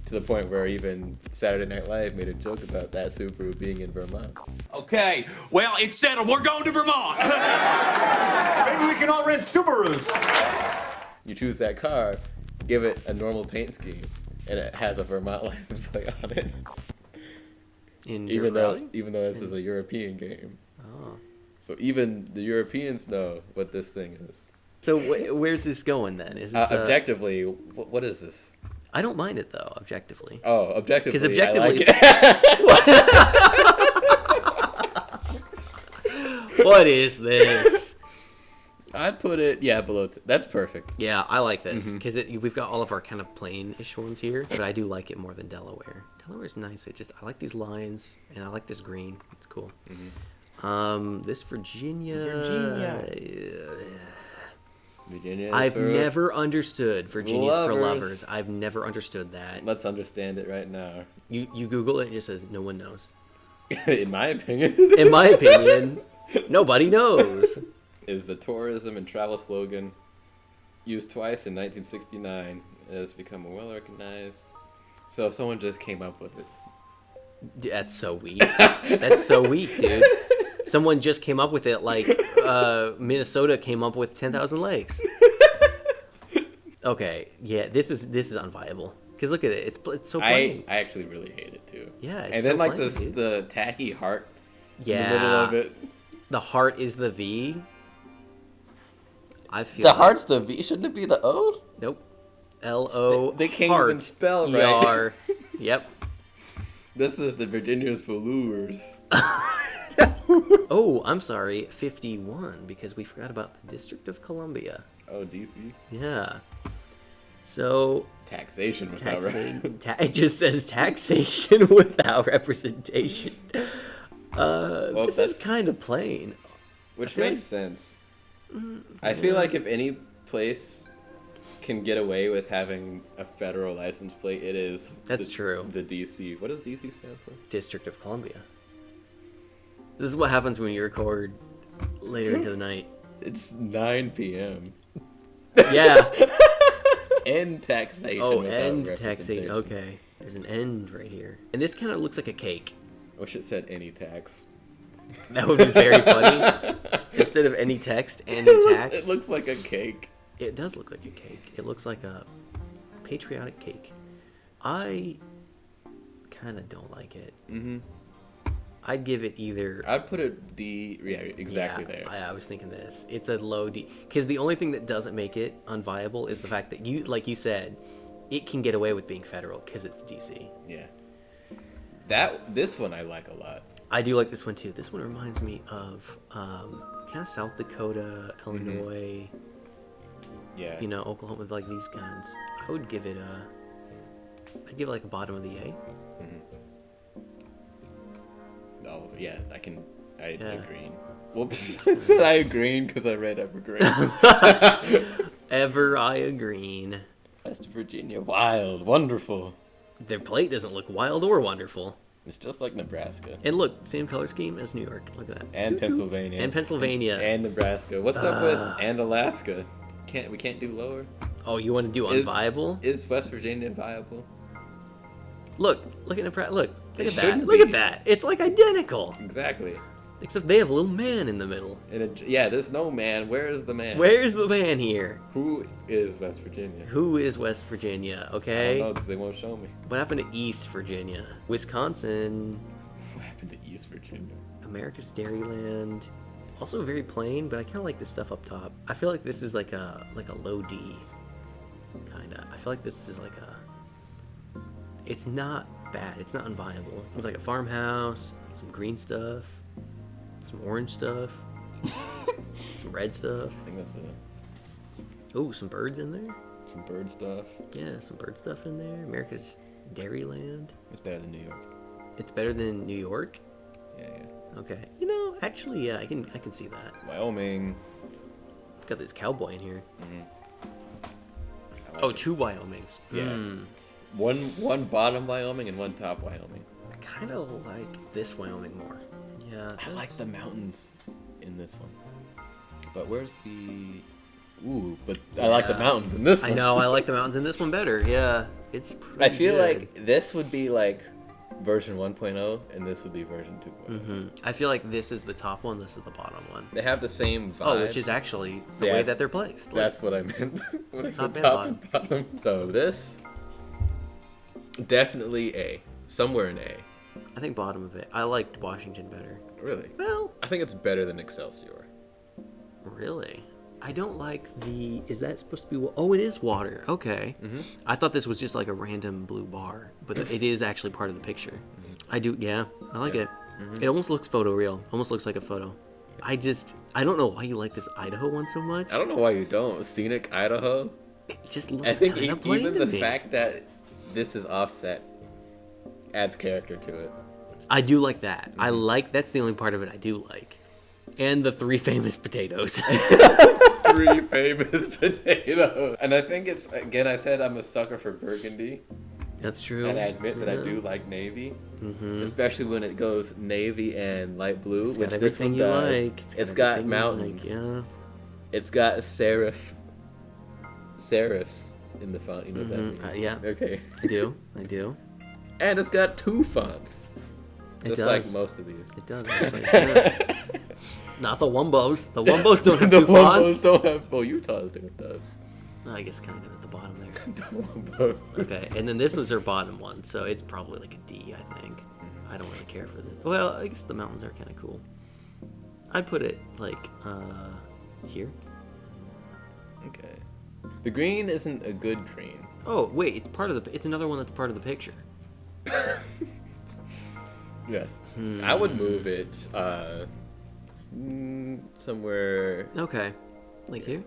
to the point where even Saturday Night Live made a joke about that Subaru being in Vermont. Okay, well, it's settled. We're going to Vermont. Maybe we can all rent Subarus. You choose that car, give it a normal paint scheme, and it has a Vermont license plate on it. In Dirt even Rally? though this is a European game. Oh. So even the Europeans know what this thing is. So where's this going then? Is this Objectively, what is this? I don't mind it though, objectively. Oh, objectively, 'Cause objectively, I like it. What is this? I'd put it, below. That's perfect. Yeah, I like this because we've got all of our kind of plain-ish ones here, but I do like it more than Delaware. Delaware's nice. I like these lines, and I like this green. It's cool. This Virginia. Virginia. Is I've for never understood Virginia's for lovers. lovers. I've never understood that. Let's understand it right now. You Google it, it just says no one knows. In my opinion. In my opinion, nobody knows. Is the tourism and travel slogan used twice in 1969. It has become well recognized. So if someone just came up with it. That's so weak. That's so weak, dude. Someone just came up with it like Minnesota came up with 10,000 lakes. Okay, yeah, this is unviable. Because look at it, it's so plain. I actually really hate it too. Yeah, it's and then so like plain, this dude. the tacky heart Yeah, in the middle of it. The heart is the V. I feel The like- heart's the V. Shouldn't it be the O? Nope. L-O. They can't heart, even spell right. E-R. Yep. This is the Virginia's for lures. Oh, I'm sorry, 51, because we forgot about the District of Columbia. Oh, DC. Yeah. So, Taxation without it just says taxation without representation. This is kind of plain. Which feel makes sense. I feel like if any place can get away with having a federal license plate, it is That's true. The DC. What does DC stand for? District of Columbia. This is what happens when you record later into the night. It's 9 p.m. Yeah. End taxation. Oh, without end representation. taxation. Okay. There's an end right here. And this kind of looks like a cake. Wish it said any tax. That would be very funny. Instead of any text, any tax. It looks like a cake. It does look like a cake. It looks like a patriotic cake. I kind of don't like it. Mm-hmm. I'd give it either... I'd put it D. Yeah, exactly Yeah, there. I was thinking this. It's a low D. Because the only thing that doesn't make it unviable is the fact that, like you said, it can get away with being federal because it's DC. Yeah. This one I like a lot. I do like this one too. This one reminds me of kind of South Dakota, Illinois, Yeah. you know, Oklahoma, like these kinds. I would give it I'd give it like a bottom of the A. Oh, yeah, I Yeah. agree. Whoops. I said I agree because I read Evergreen. I agree. West Virginia. Wild. Wonderful. Their plate doesn't look wild or wonderful. It's just like Nebraska. And look, same color scheme as New York. Look at that. And Pennsylvania. And Pennsylvania. And Nebraska. What's up with and Alaska? We can't do lower? Oh, you want to do unviable? Is West Virginia viable? Look at Nebraska. Look It at that. shouldn't Look be. at that. It's like identical. Exactly. Except they have a little man in the middle. And there's no man. Where is the man? Where's the man here? Who is West Virginia? Who is West Virginia? I Okay. don't know because they won't show me. What happened to East Virginia? Wisconsin, What happened to East Virginia? America's Dairyland. Also very plain, but I kind of like this stuff up top. I feel like this is like a low D. Kinda. I feel like this is like a. It's not bad. It's not unviable. It's like a farmhouse, some green stuff, some orange stuff, some red stuff. I think that's it. Oh, some birds in there. Some bird stuff. Yeah, some bird stuff in there. America's Dairyland. It's better than New York. It's better than New York. Yeah. Okay. Actually, yeah, I can see that. Wyoming. It's got this cowboy in here. I like Oh, it. 2 Wyomings. Yeah. Mm. One bottom Wyoming and one top Wyoming. I kind of like this Wyoming more. Yeah. I like the mountains in this one. But where's the... Ooh, but I like the Yeah. mountains in this one. I know. I like the mountains in this one better. Yeah. It's pretty I feel good. like this would be like version 1.0 and this would be version 2.0. I feel like this is the top one. This is the bottom one. They have the same vibe. Oh, which is actually the Yeah. way that they're placed. Look. That's what I meant when I Top said and top and bottom. So this, definitely A. Somewhere in A. I think bottom of it. I liked Washington better. Really? Well, I think it's better than Excelsior. really. I don't like the. Is that supposed to be? Oh, it is water. Okay. I thought this was just like a random blue bar, but it is actually part of the picture. I do. Yeah, I like it. It almost looks photoreal. Almost looks like a photo. I don't know why you like this Idaho one so much. I don't know why you don't. Scenic Idaho. It just looks I think kind of plain even to the me. fact that this is offset adds character to it. I do like that. I like. That's the only part of it I do like. And the 3 famous potatoes. 3 famous potatoes. And I think it's, again, I said I'm a sucker for burgundy. That's true. And I admit that I Yeah. do like navy. Mhm. Especially when it goes navy and light blue, It's which got this everything one you does. like. It's got everything you like, mountains. Yeah. It's got serifs in the font. You know what that Mhm. means? Yeah. Okay. I do. I do. And it's got 2 fonts. It Just does. like most of these. It does actually. Yeah. Not the Wumbos. The Wumbos don't have The 2 fonts. Wombos don't have. Well, Utah's do. It does. I guess kind of at the bottom there. The Wombos. Okay, and then this was her bottom one, so it's probably like a D, I think. I don't really care for this. Well, I guess the mountains are kind of cool. I'd put it like here. Okay. The green isn't a good green. Oh wait, it's part of the. It's another one that's part of the picture. Yes. I would move it somewhere. Okay, like here.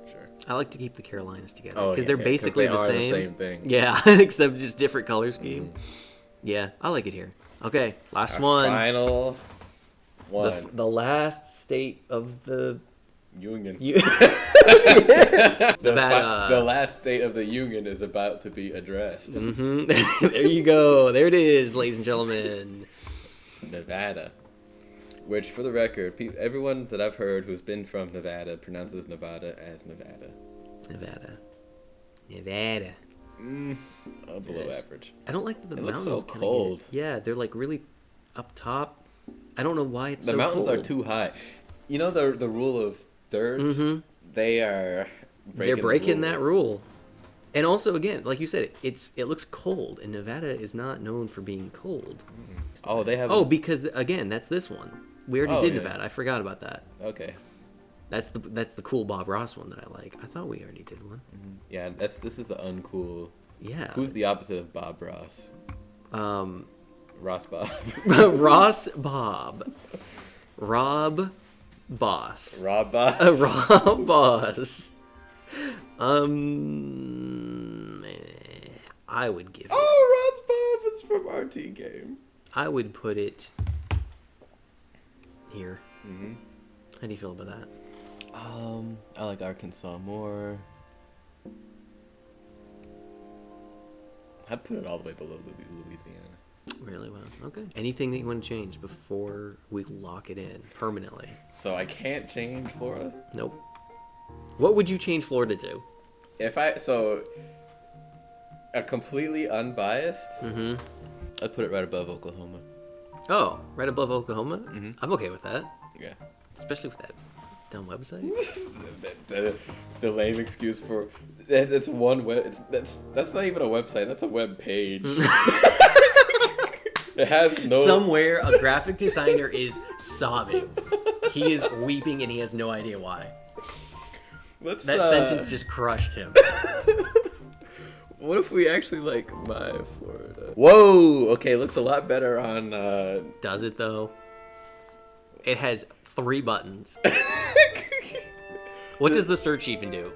Sure. I like to keep the Carolinas together Oh, because yeah, they're yeah, 'cause basically they the are the same. same thing. Yeah, except just different color scheme. Yeah, I like it here. Okay, last Our one. Final one. The last state of the Union. Nevada. The last state of the Union is about to be addressed. There you go. There it is, ladies and gentlemen. Nevada. Which, for the record, everyone that I've heard who's been from Nevada pronounces Nevada as Nevada. Nevada. Nevada. Below Yes. average. I don't like that the It looks mountains so kinda cold. Yeah, they're like really up top. I don't know why it's The so mountains cold. are too high. You know the rule of thirds? They are They're breaking that rules. rule. And also, again, like you said, it looks cold, and Nevada is not known for being cold. Oh, they have. Oh, because again, that's this one. We already Oh, did yeah. Nevada. I forgot about that. Okay. That's the cool Bob Ross one that I like. I thought we already did one. Yeah, this is the uncool. Yeah. Who's the opposite of Bob Ross? Ross Bob. Ross Bob. Rob Boss. Rob Boss. Rob Boss. I would give it. Oh, Ross Bob is from RT Game. I would put it here. How do you feel about that? I like Arkansas more. I'd put it all the way below Louisiana. Really well. Okay. Anything that you want to change before we lock it in permanently? So I can't change Florida. Nope. What would you change Florida to? A completely unbiased. I'd put it right above Oklahoma. Oh, right above Oklahoma? I'm okay with that. Yeah. Especially with that dumb website. the lame excuse for it's one web. That's not even a website. That's a web page. It has no. Somewhere a graphic designer is sobbing. He is weeping and he has no idea why. Let's, That sentence just crushed him. What if we actually like my Florida? Whoa! Okay, looks a lot better on. Does it though? It has 3 buttons. What does the search even do?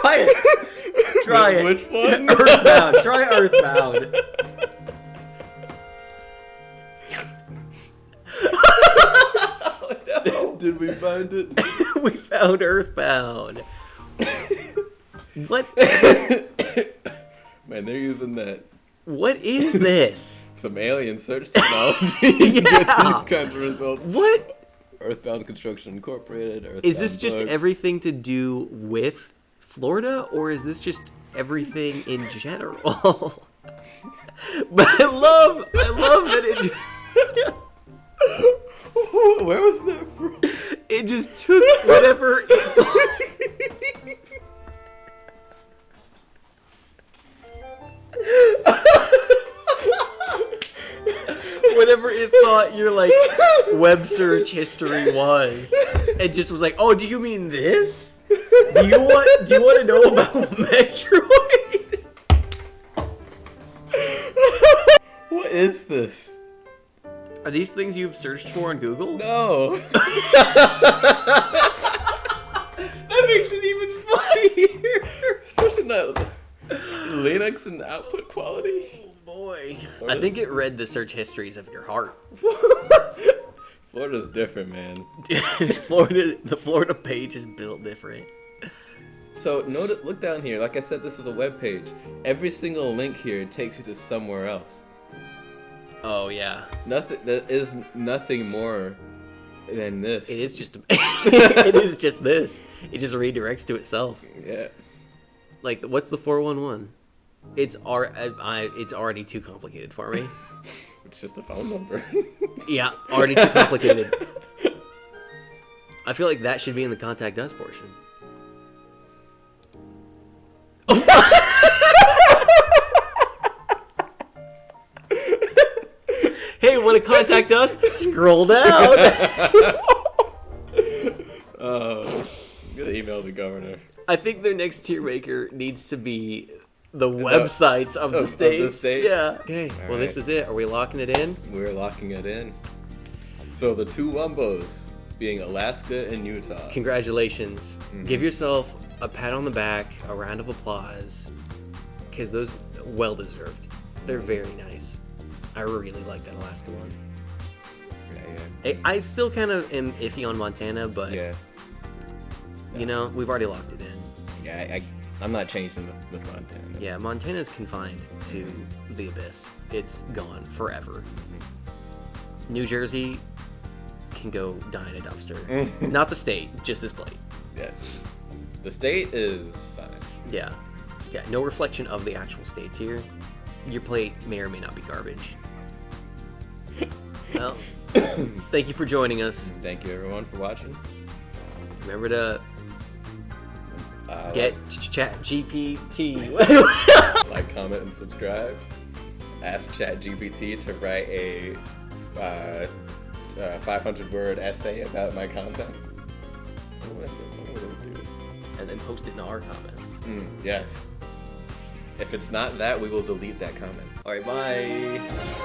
Try it. Try it. Which one? Earthbound. Try Earthbound. Did we find it? We found Earthbound. What? Man, they're using that What is this? some alien search technology to get Yeah. these kinds of results. What? Earthbound Construction Incorporated. Earthbound Is this just Book. everything to do with Florida, or is this just everything in general? But I love that it. Where was that from? It just took whatever. Whatever it thought your like web search history was, it just was like, oh, do you mean this? Do you want to know about Metroid? What is this? Are these things you've searched for on Google? No. That makes it even funnier. Especially not Linux and output quality. Oh boy. What I is think it read the search histories of your heart. Florida's different, man. The Florida page is built different. So look down here. Like I said, this is a web page. Every single link here takes you to somewhere else. Oh yeah. There is nothing more than this. It is just it is just this. It just redirects to itself. Yeah. Like what's the 411? It's already too complicated for me. It's just a phone number. Yeah, already too complicated. I feel like that should be in the contact us portion. Hey, want to contact us? Scroll down. Gonna email the governor. I think their next tier maker needs to be the websites of the of the states. states? Yeah. Okay. All Well, this right. is it. Are we locking it in? We're locking it in. So the two Wumbos being Alaska and Utah. Congratulations. Give yourself a pat on the back, a round of applause, because those well deserved. They're very nice. I really like that Alaska one. Yeah. I still kind of am iffy on Montana, but Yeah. you know, we've already locked it in. Yeah. I'm not changing with Montana. Yeah, Montana's confined to the abyss. It's gone forever. New Jersey can go die in a dumpster. Not the state, just this plate. Yeah. The state is fine. Yeah. Yeah, no reflection of the actual states here. Your plate may or may not be garbage. Well, thank you for joining us. Thank you everyone for watching. Remember to get ChatGPT. Like, comment, and subscribe. Ask ChatGPT to write a 500-word essay about my content. What would it do? And then post it in our comments. Yes. If it's not that, we will delete that comment. Alright, bye.